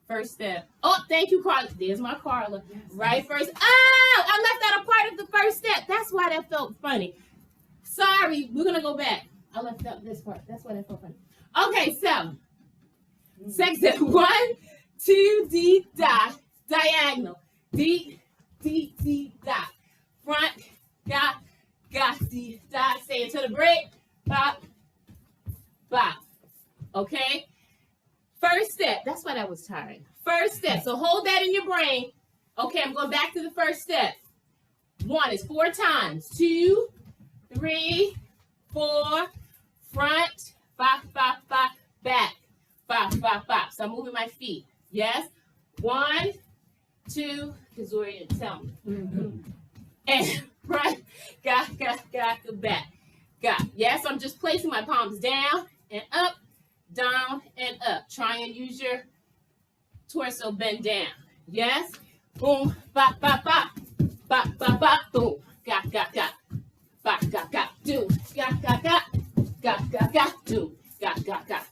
First step. Oh, thank you, Carla. There's my Carla. Right first. Oh, I left out a part of the first step. That's why that felt funny. Sorry, we're gonna go back. I left out this part. That's why that felt funny. Okay, so second step. 1, 2, D dot, diagonal. D, D, D dot. Front, got, D dot. Say it to the break. Bop, bop. Okay. First step. That's why that was tiring. First step. So hold that in your brain. Okay, I'm going back to the first step. 1 is 4 times. 2, 3, 4, front, 5, 5, 5, back, 5, 5, 5. So I'm moving my feet. Yes. 1, 2, because Zori didn't tell me. And front, got, the back. Got. Yes, I'm just placing my palms down and up, down and up. Try and use your torso bend down. Yes. Boom, bop, bop, bop, bop, bop, bop, boom. Got, bop, got, do, got, do, got.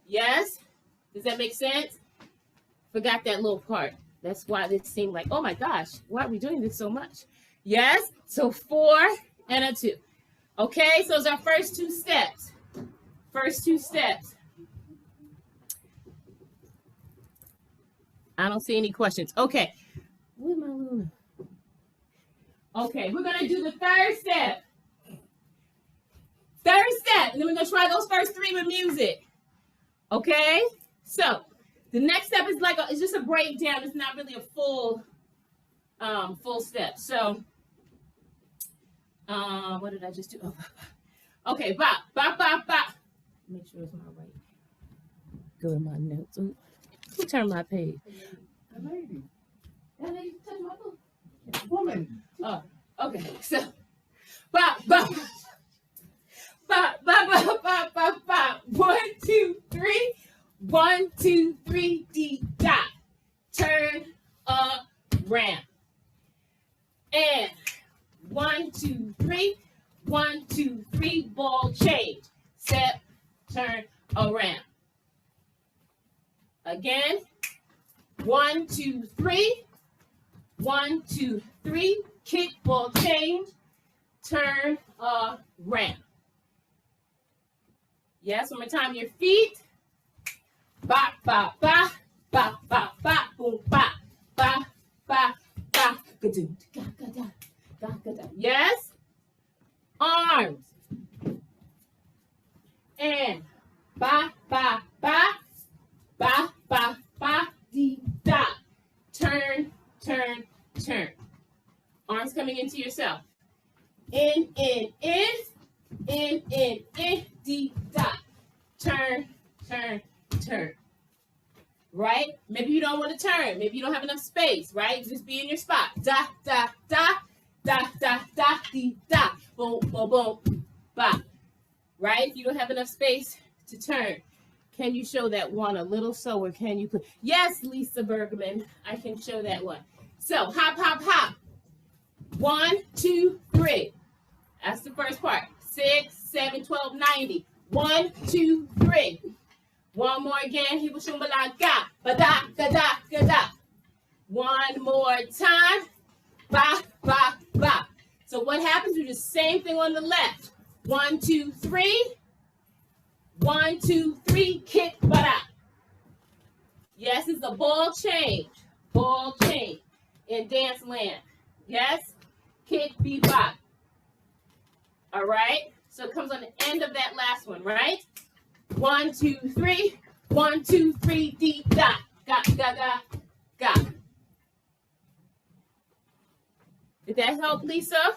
Yes. Does that make sense? Forgot that little part. That's why this seemed like, oh my gosh, why are we doing this so much? Yes. So 4 and a 2. Okay, so those are our first 2 steps. First 2 steps. I don't see any questions. Okay. Where's my Luna? Okay, we're gonna do the third step. Third step, and then we're gonna try those first 3 with music. Okay, so the next step is like it's just a breakdown. It's not really a full step. So, what did I just do? Oh, okay, bop, bop, bop, bop. Make sure it's my right. Go to my notes. Ooh, who turned my page? The lady. That lady touched my book. Woman. Oh, okay. So, bop, bop, bop, bop, bop, bop, bop, bop. 1, 2, 3. 1, 2, 3, D dot. Turn around. And 1, 2, 3. 1, 2, 3. Ball change. Step, turn around. Again. 1, 2, 3. 1, 2, 3. Kick, ball change. Turn around. Yes, one more time. Your feet. Bop, bop, bop, bop, bop, bop, boom, bop, bop, bop, bop, ga-do, ga-ga-da, ga-ga-da. Yes? Arms. And bop, bop, bop, bop, bop, bop, dee, da. Turn, turn, turn. Arms coming into yourself. In, dee, da. Turn, turn, turn. Right? Maybe you don't want to turn. Maybe you don't have enough space, right? Just be in your spot. Da, da, da, da, da, da, dee, da. Boom, boom, boom, bop. Right? If you don't have enough space to turn, can you show that one a little slower? Can you put? Yes, Lisa Bergman, I can show that one. So hop, hop, hop. 1, 2, 3. That's the first part. 6, 7, 12, 90. 1, 2, 3. One more again. He was shumbala ga, ba da, ga da, ga da. One more time. Ba, ba, ba. So what happens? We do the same thing on the left. 1, 2, 3. 1, 2, 3. Kick, ba da. Yes, it's a ball change. Ball change in dance land. Yes? Kick, bebop. All right? So it comes on the end of that last one, right? 1, 2, 3. 1, 2, 3, D, da. Ga, ga, ga, ga. Did that help, Lisa?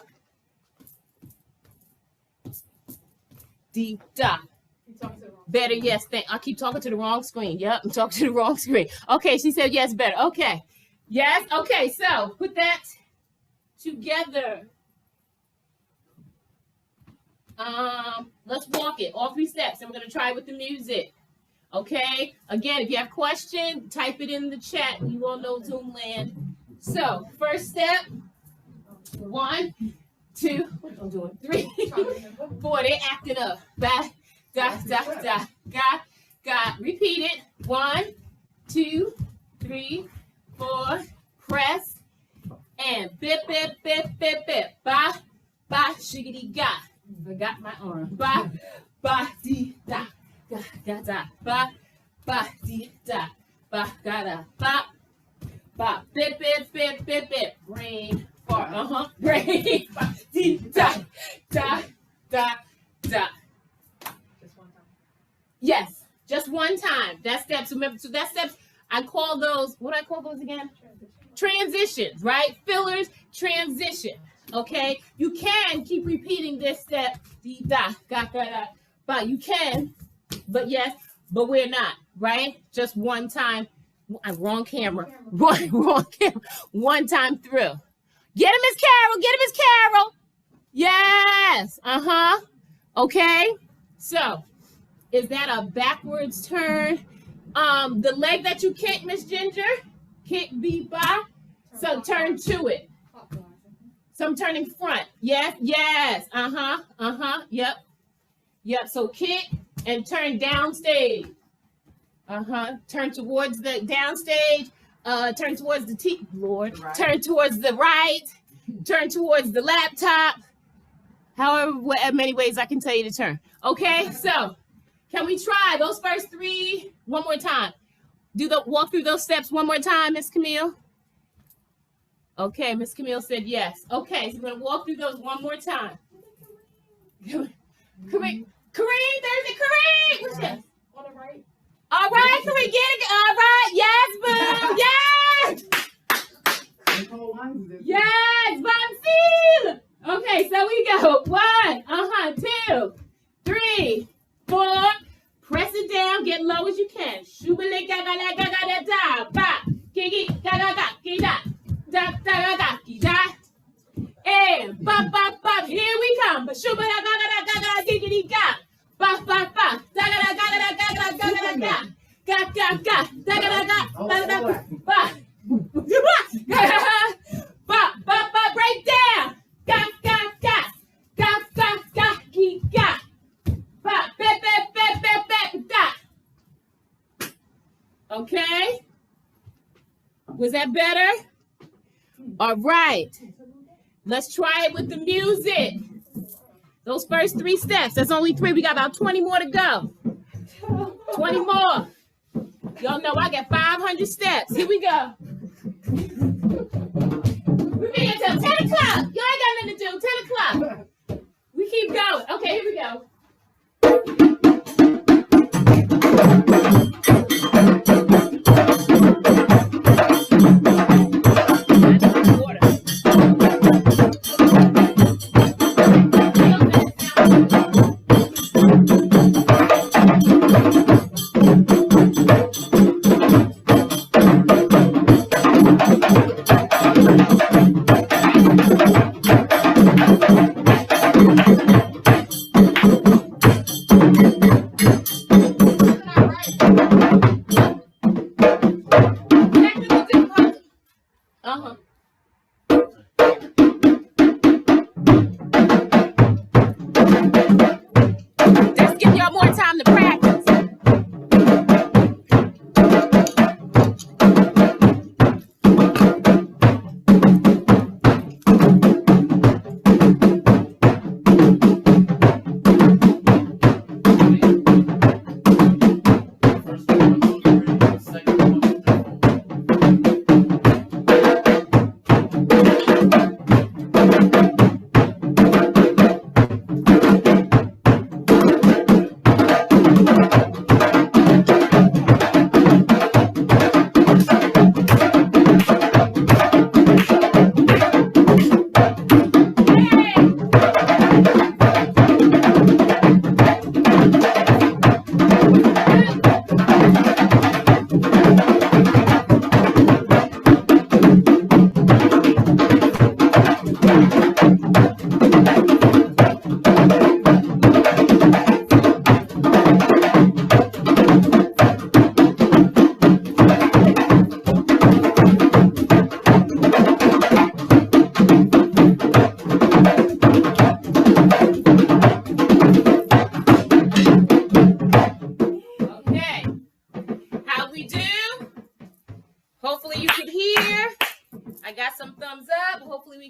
D, da. Better, yes. I keep talking to the wrong screen. Yep, I'm talking to the wrong screen. Okay, she said yes, better. Okay. Yes, okay, so put that together. Let's walk it, all 3 steps. I'm gonna try with the music. Okay, again, if you have questions, type it in the chat. You all know Zoom land. So, first step, 1, 2, what am I doing? 3, 4, they're acting up. Back, da, da, da, ga, ga. Repeat it. 1, 2, 3, 4. Press and bip, bip, bip, bip, bip. Ba, ba, shiggity, ga. Forgot my arm. Ba, ba, dee, da, ga, ga, da. Ba, ba, dee, da, ba, ga, da. Ba, ba, bip, bip, bip, bip, bip. Brain fart. Brain fart. Dee, da, da, da, da. Yes, just one time. That's steps. Remember, so that's steps. I call those, what do I call those again? Transitions, right? Fillers, transition. Okay, you can keep repeating this step, dee, da, ga, ga, da, but you can, but yes, but we're not, right? Just one time. Wrong camera. Wrong camera. One time through. Get him, Miss Carol. Get him, Miss Carol. Yes. Okay. So, is that a backwards turn? The leg that you kick, Miss Ginger, kick, be, by. So turn to it. So I'm turning front. Yes. Yes. Yep. Yep. So kick and turn downstage. Turn towards the downstage. Turn towards the Lord. Right. Turn towards the right. Turn towards the laptop. However many ways I can tell you to turn. Okay. So can we try those first 3 one more time? Walk through those steps one more time, Miss Camille. Okay, Miss Camille said yes. Okay, so we're gonna walk through those one more time. Kareem, there's a Kareem. What's that? On the right. All right, can we get it? All right, yes, boom, yes. Yes, Bonfil. Okay, so we go 1, 2, 3, 4. Press it down, get low as you can. Shubale ga ga ga ga da da ba. Gigi ga ga ga gi da da da da gi da. And ba ba ba. Here we come. Shubale ga ga ga ga gigi ga. Ba ba ba. Da ga ga ga ga ga ga ga ga. Ga ga ga. Da ga ga ga da da ba. Ba ba ba. Break down. Ga ga ga. Ga ga ga gi ga. Ba ba ba ba ba ba da. Okay. Was that better? All right. Let's try it with the music. Those first 3 steps. That's only 3. We got about 20 more to go. 20 more. Y'all know I got 500 steps. Here we go. We're being until 10 o'clock. Y'all ain't got nothing to do. 10 o'clock. We keep going. Okay, here we go.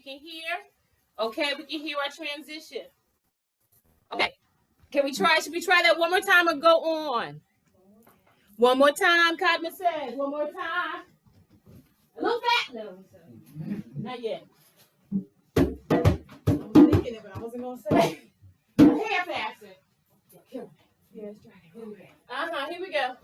can hear. Okay, we can hear our transition. Okay, can we try? Should we try that one more time or go on? One more time, Codman says. One more time. A little fast. No, not yet. I'm thinking it, but I wasn't gonna say. A hair faster. Yeah, let's try it. Here we go.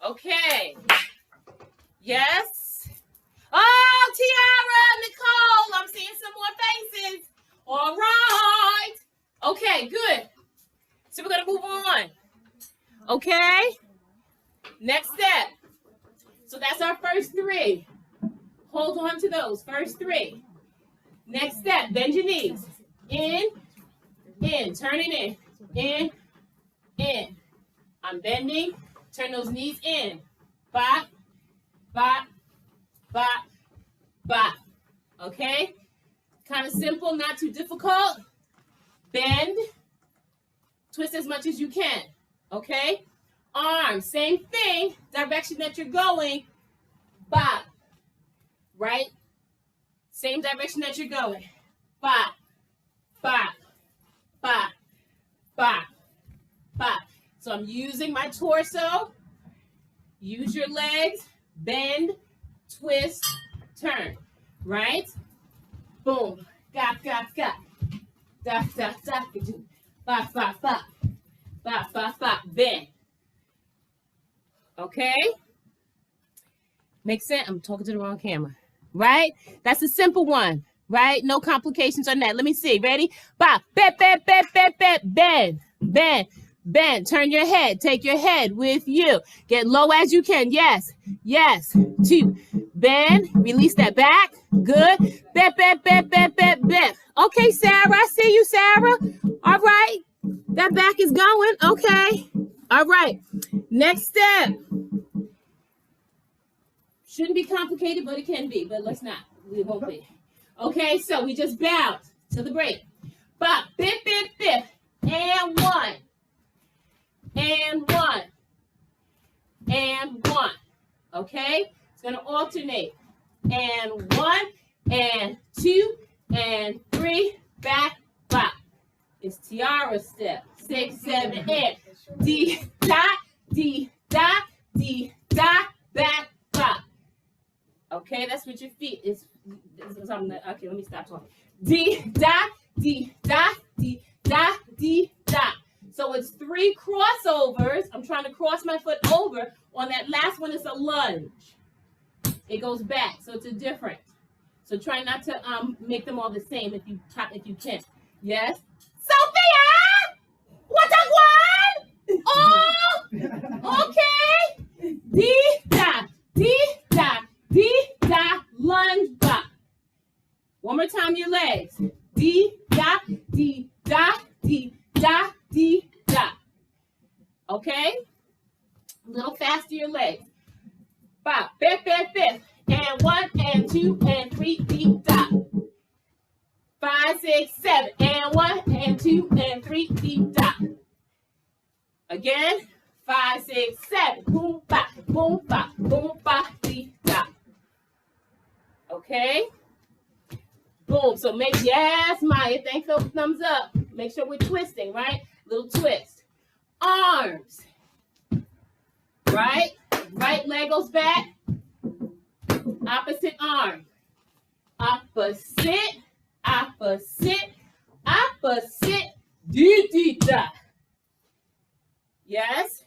Okay. Yes. Oh, Tiara, Nicole, I'm seeing some more faces. All right. Okay, good. So we're going to move on. Okay. Next step. So that's our first three. Hold on to those first three. Next step, bend your knees. In, turn it in. I'm bending. Turn those knees in. Bop, bop, bop, bop. Okay? Kind of simple, not too difficult. Bend. Twist as much as you can. Okay? Arms, same thing. Direction that you're going. Bop. Right? Same direction that you're going. Bop, bop, bop, bop, bop. So I'm using my torso. Use your legs. Bend, twist, turn. Right? Boom. Got. Da. Bop, bop, bop. Bop, bop, bop. Bend. Okay? Makes sense? I'm talking to the wrong camera. Right? That's a simple one. Right? No complications on that. Let me see. Ready? Bop. Bend. Bend. Turn your head. Take your head with you. Get low as you can. Yes. 2. Bend. Release that back. Good. Bend. Okay, Sarah. I see you, Sarah. All right. That back is going. Okay. All right. Next step. Shouldn't be complicated, but it can be. But let's not. It won't be. Okay, so we just bounce to the break. Bop. Bip. And 1. And 1. Okay? It's going to alternate. And 1, and 2, and 3. Back, bop. It's Tiara step. 6, 7, 8. D, da, back, bop. Okay, that's with your feet. Okay, let me stop talking. D, da. So it's 3 crossovers. I'm trying to cross my foot over. On that last one, it's a lunge. It goes back, so it's a different. So try not to make them all the same if you can. Yes. Sophia, what a one? Oh, okay. D, lunge, bop. One more time, your legs. D, da. Okay? A little faster, your legs. Bop, bip. And 1, and 2, and 3, D, da. 5, 6, 7. And 1, and 2, and 3, D, da. Again. 5, 6, 7. Boom, bop, D, da. Okay? Boom. So yes, Maya. Thanks for the thumbs up. Make sure we're twisting, right? Little twist. Arms. Right? Right leg goes back. Opposite arm. Opposite. opposite, D, D, da. Yes.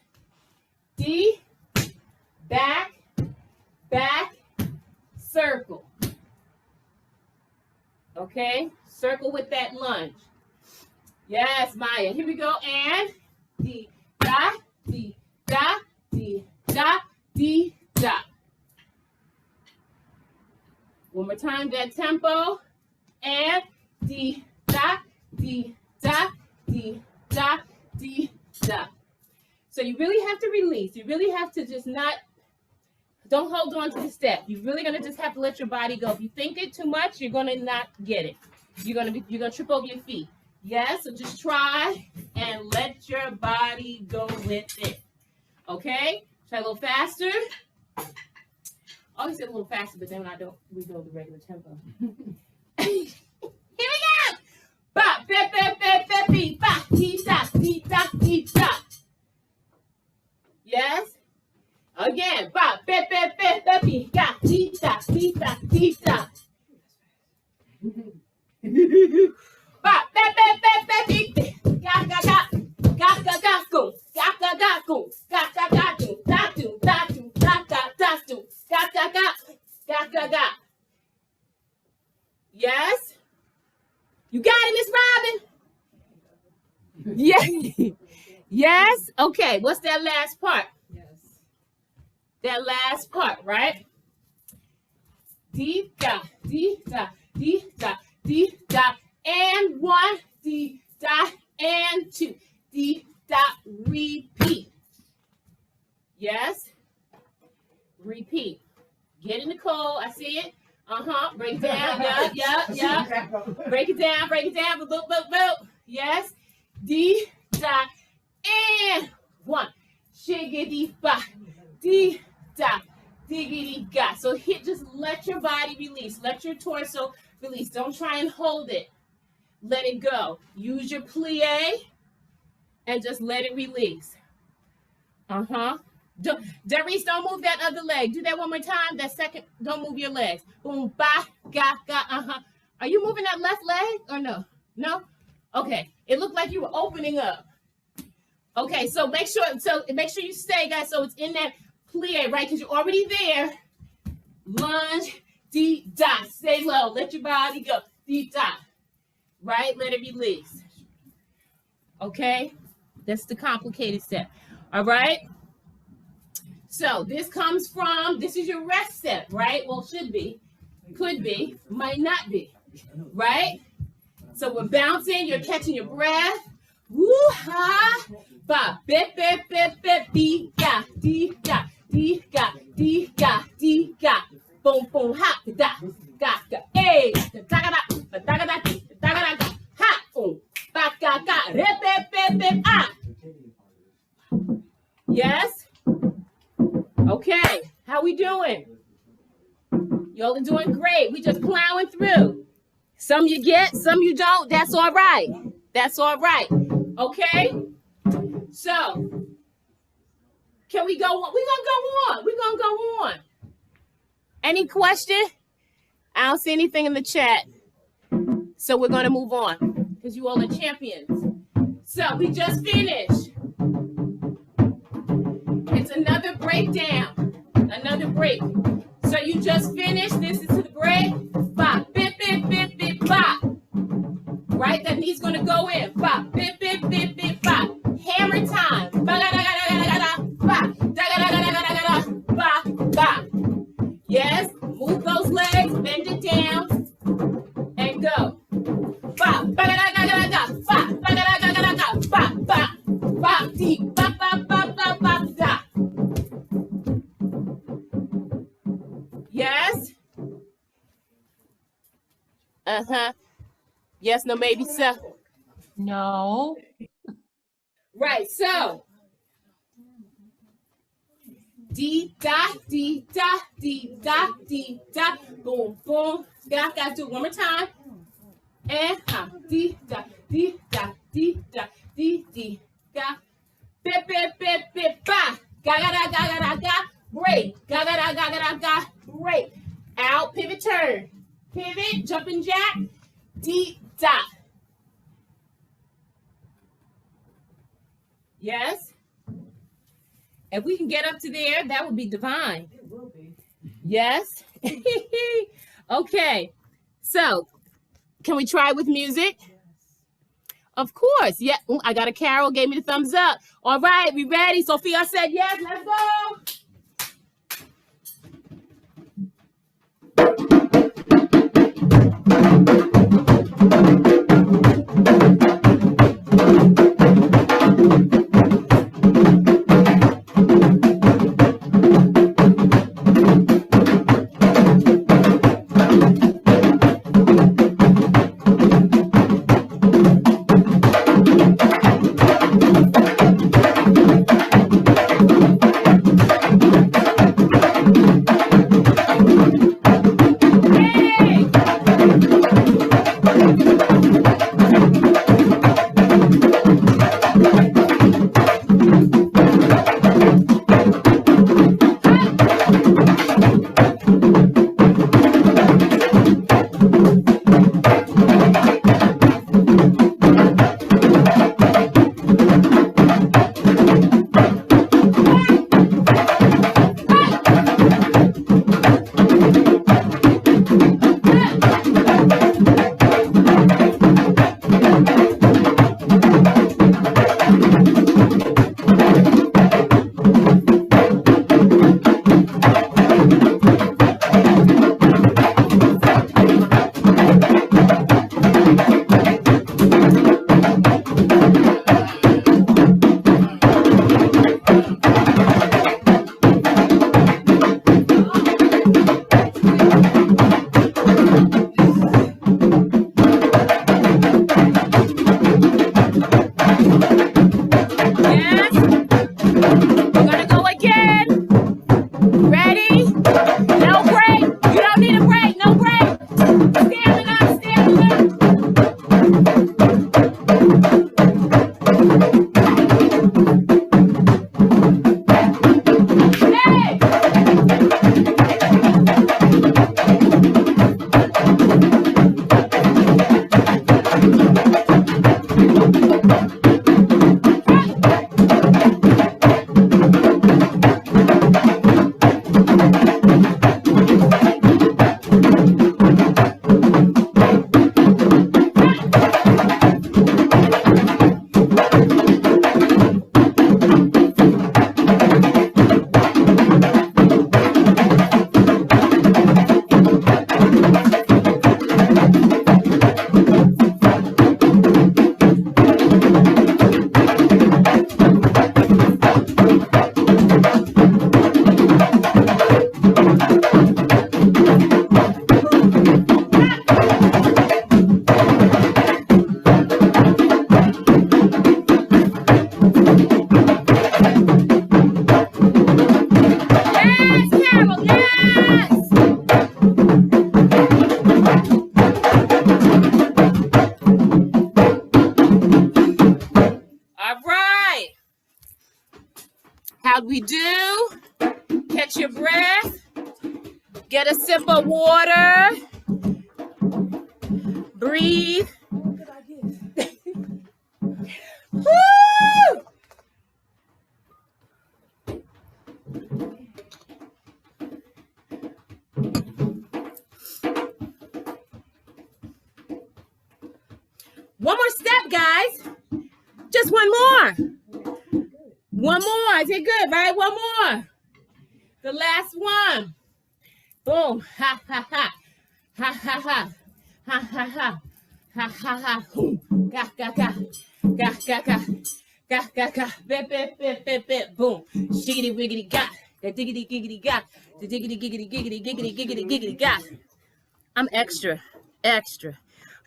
D, back, back, circle. Okay, circle with that lunge. Yes, Maya. Here we go. And D, da, D, da, D, da, D, da. One more time, that tempo. And D, da, D, da, D, da, D, da. So you really have to release. You really have to just don't hold on to the step. You're really gonna just have to let your body go. If you think it too much, you're gonna not get it. You're gonna trip over your feet. Yes, so just try and let your body go with it. Okay? Try a little faster. Always say a little faster, but then when we go the regular tempo. Here we go! Ba, be, be, be, be, be, ba, dee, da, dee, da, dee, da. Yes? Again. Ba, be, be, be, be, be, ga, dee, da, dee, da, dee, da. Ba, be, be, be, be, be, ga, ga, ga, ga, ga, ga, go, ga, ga, ga, go, ga, ga, ga, do, da, do, da, do, da, da, da, do, ga, ga, ga, ga, ga, ga. Yes? You got it, Miss Robin? Yes. Yes? Okay, what's that last part? Yes. That last part, right? D, da, D, da, D, da, D, da, and 1, D, da, and 2, D, da, repeat. Yes? Repeat. Get in the cold, I see it. Break it down, yeah. Break it down, boop, boop, boop, boop. Yes. D, da, and 1. Shiggity, ba, D, da, diggity, ga. So just let your body release. Let your torso release. Don't try and hold it. Let it go. Use your plie and just let it release. Darice, don't move that other leg. Do that one more time. That second, don't move your legs. Boom, ba, ga, ga, Are you moving that left leg or no? No? Okay. It looked like you were opening up. Okay, so make sure you stay, guys, so it's in that plie, right? Because you're already there. Lunge, deep, da. Stay low. Let your body go. Deep, da. Right? Let it release. Okay? That's the complicated step. All right? So this is your rest step, right? Well, should be, could be, might not be, right? So we're bouncing, you're catching your breath. Woo-ha, ba, be, be, be, be, be, ga, dee, ga, dee, ga, dee, ga, dee, ga, boom, boom, ha, da, ga, ga, eh, da, ga, da, da, ga, da, da, ga, ha, boom, ba, ga, ga, re, be, be, be, ah. Yes? Okay, how we doing? Y'all are doing great. We just plowing through. Some you get, some you don't. That's all right. That's all right. Okay? So, can we go on? We're going to go on. We're going to go on. Any question? I don't see anything in the chat. So we're going to move on because you all are champions. So we just finished. It's another breakdown, another break. So you just finished. This is to the break. Bop, bip, bip, bip, bip, bop. Right? That knee's going to go in. Bop, bip, bip, bip, bip, bop. Hammer time. Ba, da, da, da, da, da, da, bop. Da, da, da, da, da, da, da, da, bop, bop. Yes? Move those legs, bend it down, and go. Bop, ba, da, da, da, da, da, bop, ba, da, da, da, da, da, bop, bop, bop, deep, bop, bop, bop, bop, bop, da. Yes? Yes, no, maybe so. No. Right, so. D, da, D, da, D, da, D, da. Boom, boom. Got to do it one more time. And D, da, D, da, D, da, D, D, ga. Bip, bip, bip, bip, ba. Ga, ga, da, ga, ga, da, ga. Break. Ga, ga, da, ga, ga, da, ga. Break. Out, pivot, turn. Pivot, jumping jack. D, da. Yes. If we can get up to there, that would be divine. It will be. Yes. Okay. So, can we try with music? Of course. Yeah. Ooh, I got a Carol gave me the thumbs up. All right, we ready? Sophia said yes. Let's go. How'd we do? Catch your breath. Get a sip of water. Breathe. Woo! One more step, guys. Just one more. One more. I did good, right? One more. The last one. Boom. Ha, ha, ha. Ha, ha, ha. Ha, ha, ha. Ha, ha, ha. Ga, ga, ga. Ga, ga, ga. Ga, ga, ga. Bip, bip, bip, bip, bip. Boom. Shiggity, wiggity, ga. The diggity, giggity, ga. The diggity, giggity, giggity, giggity, giggity, giggity, ga. I'm extra. Extra.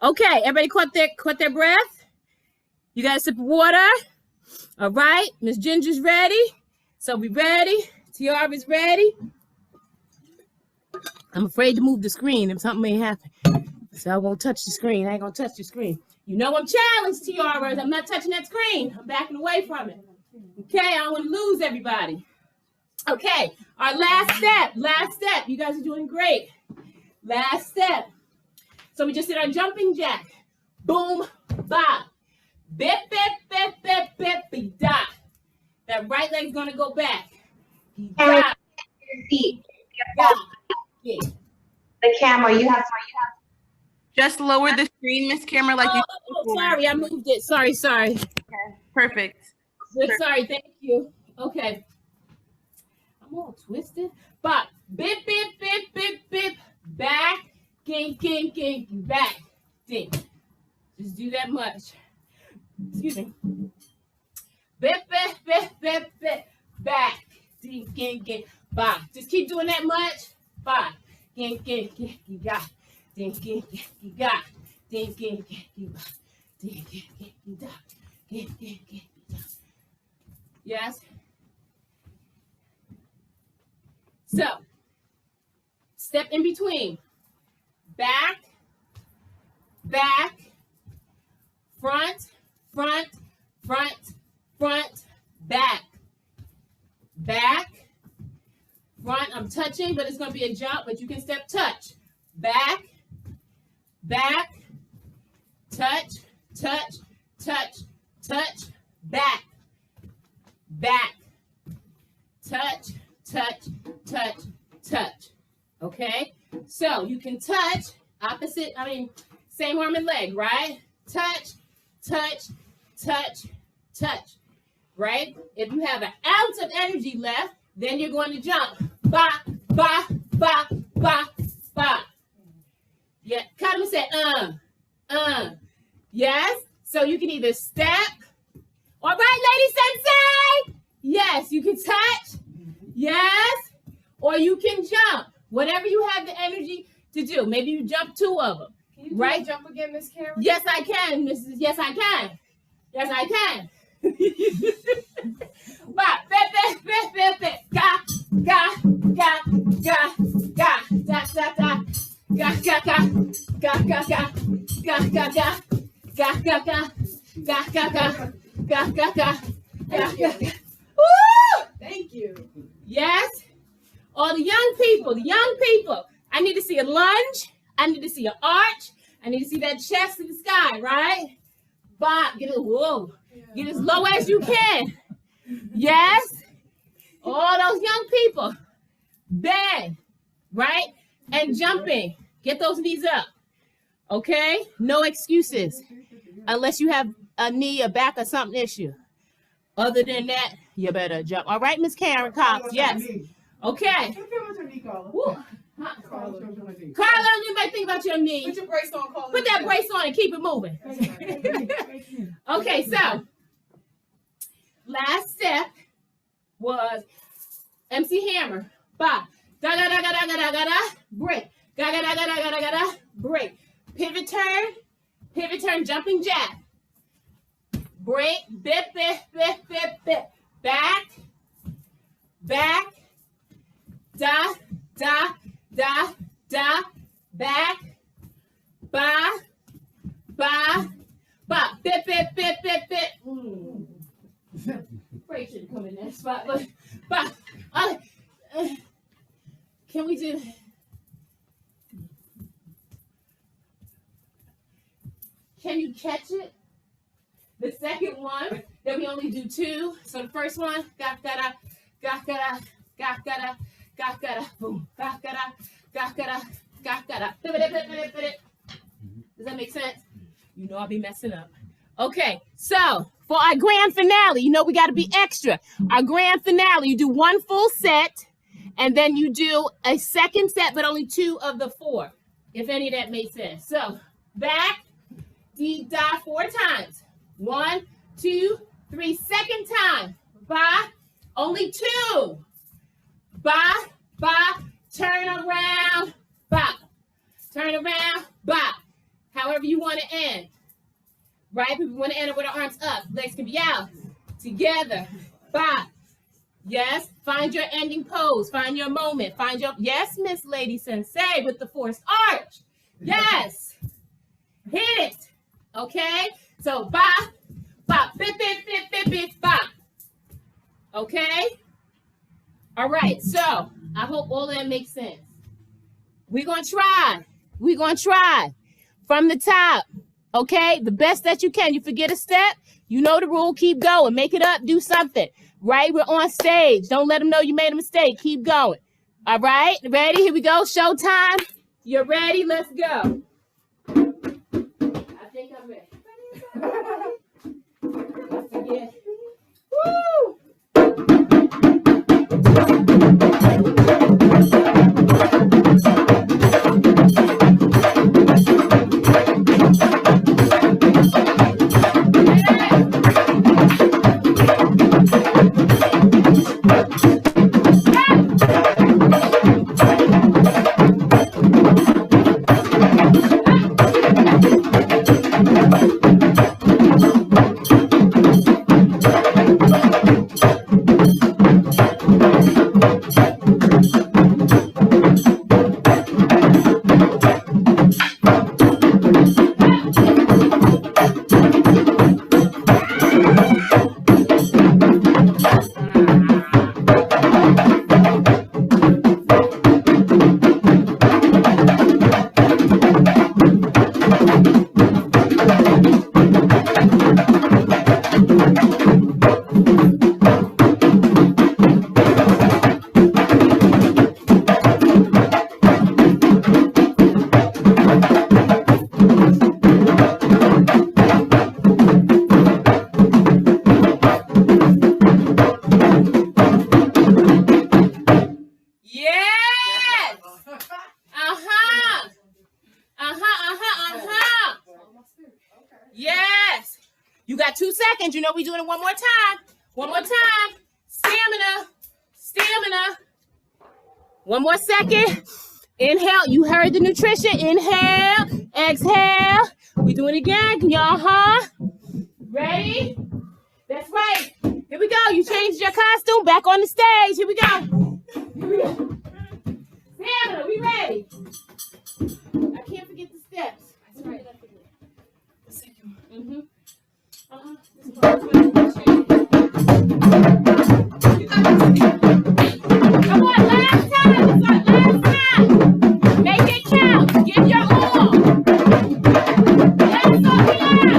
Okay, everybody caught their breath? You got a sip of water? All right, Miss Ginger's ready. So we ready. Tiara's ready. I'm afraid to move the screen if something may happen. So I won't touch the screen. I ain't gonna touch the screen. You know I'm challenged, Tiara. I'm not touching that screen. I'm backing away from it. Okay, I don't want to lose everybody. Okay, our last step. Last step. You guys are doing great. Last step. So we just did our jumping jack. Boom, ba. Bip, bip, bip, bip, bip, be da. That right leg's gonna go back. Got it. Got it. The camera, you have Just lower the screen, Miss Camera, like you. Oh, sorry, I moved it. Sorry. Perfect. Good, sorry, thank you. Okay. I'm all twisted. But bip, bip, bip, bip, bip. Back. King, back. Ding. Just do that much. Excuse me. Bip, bip, bip, bip, bip. Back. Ding, back. Just keep doing that much. Back. Ding, you got. Ding, you got. Ding, you got. Ding, you got. Ding, yes. So, step in between. Back, front, back, front. I'm touching, but it's going to be a jump, but you can step touch. Back, touch, back, touch. Okay, so you can touch opposite, same arm and leg, right? Touch, right? If you have an ounce of energy left, then you're going to jump. Ba. Yeah, cut him and say, yes. So you can either step. All right, Lady Sensei. Yes, you can touch. Yes. Or you can jump. Whatever you have the energy to do. Maybe you jump 2 of them. Can you right? jump again, Miss Karen? Yes, I can, Mrs. Yes, I can. Ba, Thank you. Yes. All the young people. I need to see a lunge. I need to see an arch. I need to see that chest to the sky, right? Bob, get as low as you can. Yes. All those young people. Bend, right? And jumping. Get those knees up. Okay? No excuses. Unless you have a knee, a back, or something issue. Other than that, you better jump. All right, Miss Karen Cox. Yes. Okay. Woo. Carla, you might think about your knee. Put your brace on, Carla. Put that brace on and keep it moving. Okay, so last step was MC Hammer. Ba. Da da da da da da da da. Break. Da da da da da da da. Break. Pivot turn, jumping jack. Break. Bip. Back. Da. Back. Ba. Bip. Break should come in that spot, but can we do? Can you catch it? The second one, then we only do 2. So the first one, ga-ga-da, boom, ga-ga-da. Does that make sense? You know I'll be messing up. Okay, so for our grand finale, we got to be extra. Our grand finale, you do 1 full set, and then you do a second set, but only 2 of the 4, if any of that makes sense. So back, da 4 times. 1, 2, 3. Second time. Ba. Only 2. Ba. Turn around. Ba. Turn around. Ba. However you want to end. Right? If you want to end it with our arms up. Legs can be out. Together. Ba. Yes. Find your ending pose. Find your moment. Find your. Yes, Miss Lady Sensei with the forced arch. Yes. Hit it. Okay? So, ba, bip, ba. Okay? All right, so I hope all that makes sense. We're going to try from the top. Okay? The best that you can. You forget a step, you know the rule, keep going. Make it up, do something. Right? We're on stage. Don't let them know you made a mistake. Keep going. All right? Ready? Here we go. Showtime. You're ready? Let's go. I think I'm ready. I forget. Woo! Yes. You got 2 seconds. You know we're doing it one more time. One more time. Stamina. Stamina. One more second. Inhale. You heard the nutrition. Inhale. Exhale. We doing it again. Y'all, ready? That's right. Here we go. You changed your costume. Back on the stage. Here we go. Here we go. Stamina. We ready. I can't forget the steps. That's right. The second one. Come on, last time. Last time. Make it count. Give your all. Let's go, Leon.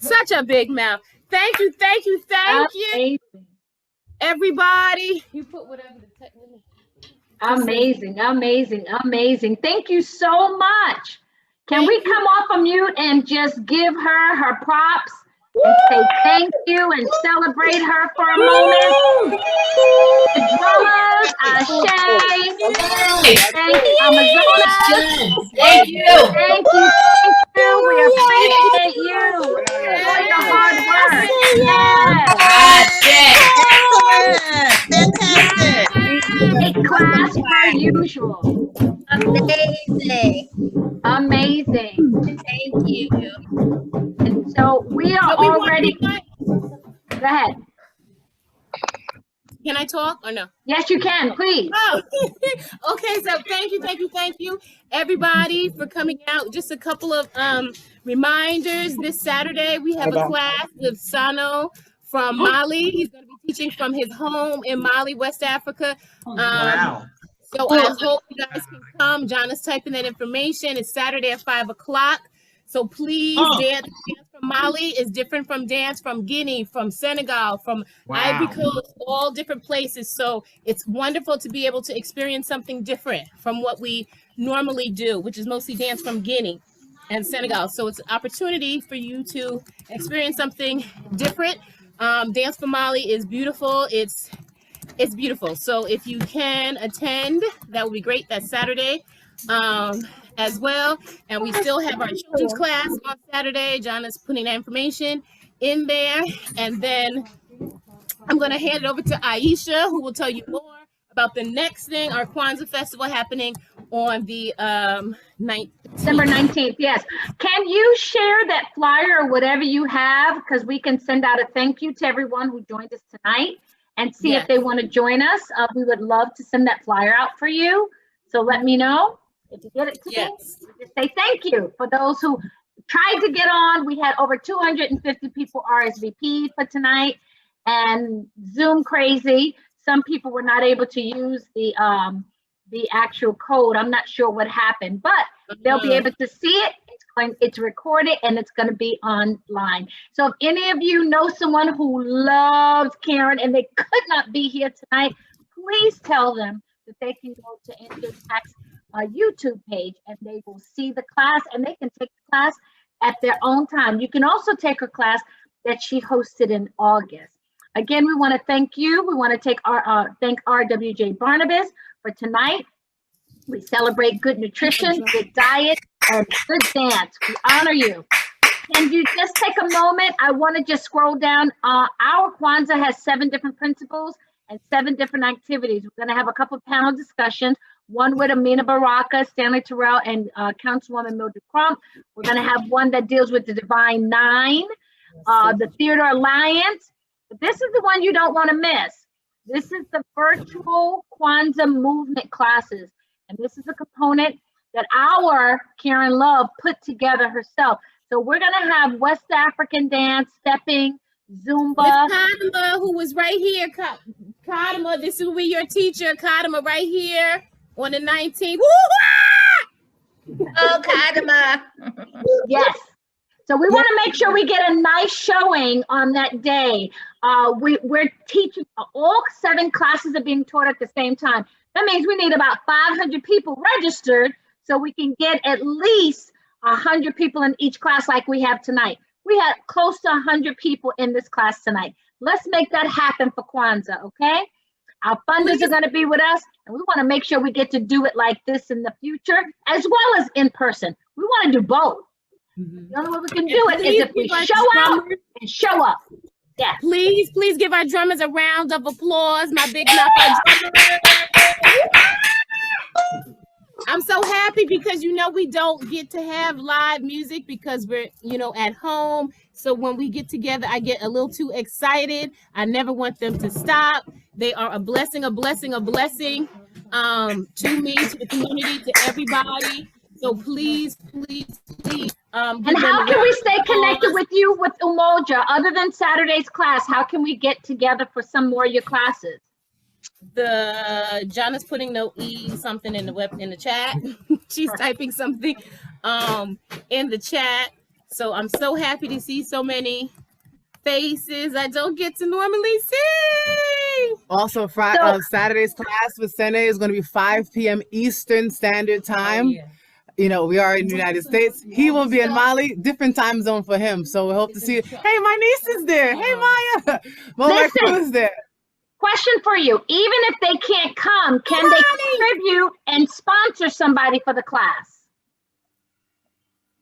Such a big mouth. Thank you, thank you, thank you, Amazing. everybody. You put whatever the technical. Amazing, amazing, amazing. Thank you so much. Can we come off of mute and just give her props and say thank you and celebrate her for a moment? The drummers, Ashe, thank you, Amazonas. Thank you. Thank you, thank you. We appreciate you for your hard work. Yes. Fantastic. A class per usual. Amazing. Amazing. Thank you. And so we are already. Go ahead. Can I talk or no? Yes, you can, please. Oh, okay. So thank you, everybody for coming out. Just a couple of reminders. This Saturday we have a class with Sano from Mali. He's going to be teaching from his home in Mali, West Africa. Wow. So I hope you guys can come. John is typing that information. It's Saturday at 5 o'clock. So please, dance from Mali is different from dance from Guinea, from Senegal, from Ivory Coast, all different places. So it's wonderful to be able to experience something different from what we normally do, which is mostly dance from Guinea and Senegal. So it's an opportunity for you to experience something different. Dance from Mali is beautiful. It's beautiful. So if you can attend, that would be great. That's Saturday. As well, and we still have our children's class on Saturday. John is putting that information in there, and then I'm going to hand it over to Aisha, who will tell you more about the next thing, our Kwanzaa festival happening on the December 19th. Yes. Can you share that flyer or whatever you have, because we can send out a thank you to everyone who joined us tonight and see if they want to join us. We would love to send that flyer out for you. So let me know. If you get it today, just say thank you for those who tried to get on. We had over 250 people RSVP for tonight, and Zoom crazy. Some people were not able to use the actual code. I'm not sure what happened, but they'll be able to see it. It's recorded and it's going to be online. So if any of you know someone who loves Karen and they could not be here tonight, please tell them that they can go to Intertax YouTube page and they will see the class and they can take the class at their own time. You can also take a class that she hosted in August. Again, we want to thank you. We want to thank RWJ Barnabas for tonight. We celebrate good nutrition, good diet, and good dance. We honor you. Can you just take a moment? I want to just scroll down. Our Kwanzaa has 7 different principles and 7 different activities. We're going to have a couple of panel discussions. One with Amina Baraka, Stanley Terrell, and Councilwoman Mildred Crump. We're going to have one that deals with the Divine Nine, the Theater Alliance. But this is the one you don't want to miss. This is the virtual Kwanzaa movement classes. And this is a component that our Karen Love put together herself. So we're going to have West African dance, stepping, Zumba. Miss Kadima, who was right here. Kadima, this will be your teacher. Kadima right here. On the 19th. Oh, Kadima. Yes. So we want to make sure we get a nice showing on that day. We're teaching, all 7 classes are being taught at the same time. That means we need about 500 people registered so we can get at least 100 people in each class like we have tonight. We had close to 100 people in this class tonight. Let's make that happen for Kwanzaa, okay? Our funders are going to be with us, and we want to make sure we get to do it like this in the future, as well as in person. We want to do both. The only way we can do it is if we show out and show up. Yeah. Please give our drummers a round of applause. My big mouth drummers. I'm so happy because, we don't get to have live music because we're, at home. So when we get together, I get a little too excited. I never want them to stop. They are a blessing to me, to the community, to everybody. So please. And how can we stay connected with you with Umoja? Other than Saturday's class, how can we get together for some more of your classes? John is putting no something in the chat. She's typing something in the chat. So I'm so happy to see so many faces I don't get to normally see. Also, Saturday's class with Sene is going to be 5 p.m. Eastern Standard Time. You know, we are in the United States. He will be in Mali, different time zone for him. So we hope to see. Hey, my niece is there. Hey, Maya. My crew is there. Question for you. Even if they can't come, can they contribute and sponsor somebody for the class?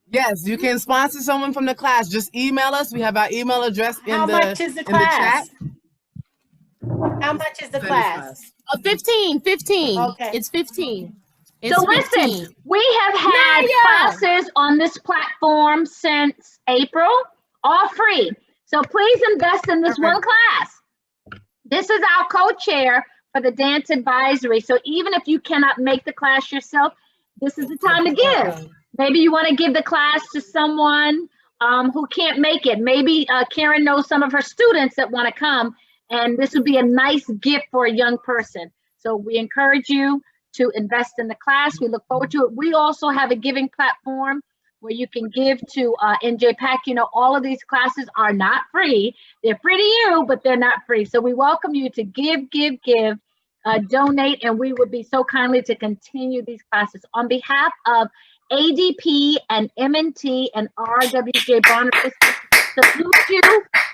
Yes, you can sponsor someone from the class. Just email us. We have our email address in How much is the class? chat. How much is the class? 15. Okay. It's 15. It's So listen, 15. we have had classes on this platform since April, all free. So please invest in this one class. This is our co-chair for the dance advisory. So even if you cannot make the class yourself, this is the time to give. Maybe you want to give the class to someone who can't make it. Maybe Karen knows some of her students that want to come, and this would be a nice gift for a young person. So we encourage you to invest in the class. We look forward to it. We also have a giving platform where you can give to NJPAC. You know, all of these classes are not free. They're free to you, but they're not free. So we welcome you to give, donate, and we would be so kindly to continue these classes. On behalf of ADP and M&T and RWJ Barnabas, salute you,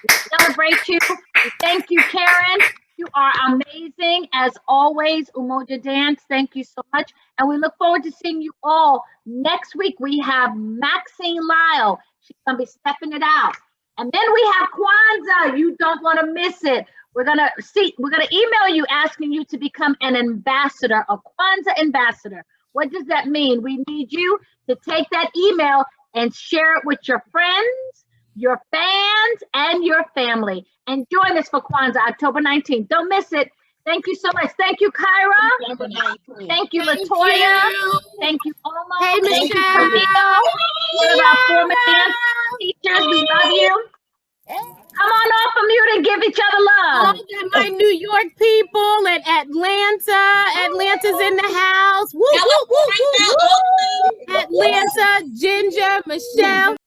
we celebrate you, we thank you, Karen. You are amazing as always. Umoja Dance, thank you so much. And we look forward to seeing you all next week. We have Maxine Lyle. She's gonna be stepping it out. And then we have Kwanzaa. You don't want to miss it. We're gonna email you asking you to become an ambassador, a Kwanzaa ambassador. What does that mean? We need you to take that email and share it with your friends, your fans, and your family. And join us for Kwanzaa, October 19th. Don't miss it. Thank you so much. Thank you, Kyra. Thank you, Latoya. Thank you, Oma. Hey, Thank you, Michelle. Camille. One of our former dance teachers. We love you. Come on off of mute and give each other love. My New York people and Atlanta. Atlanta's in the house. Woo, woo, woo, woo, woo. Atlanta, Ginger, Michelle.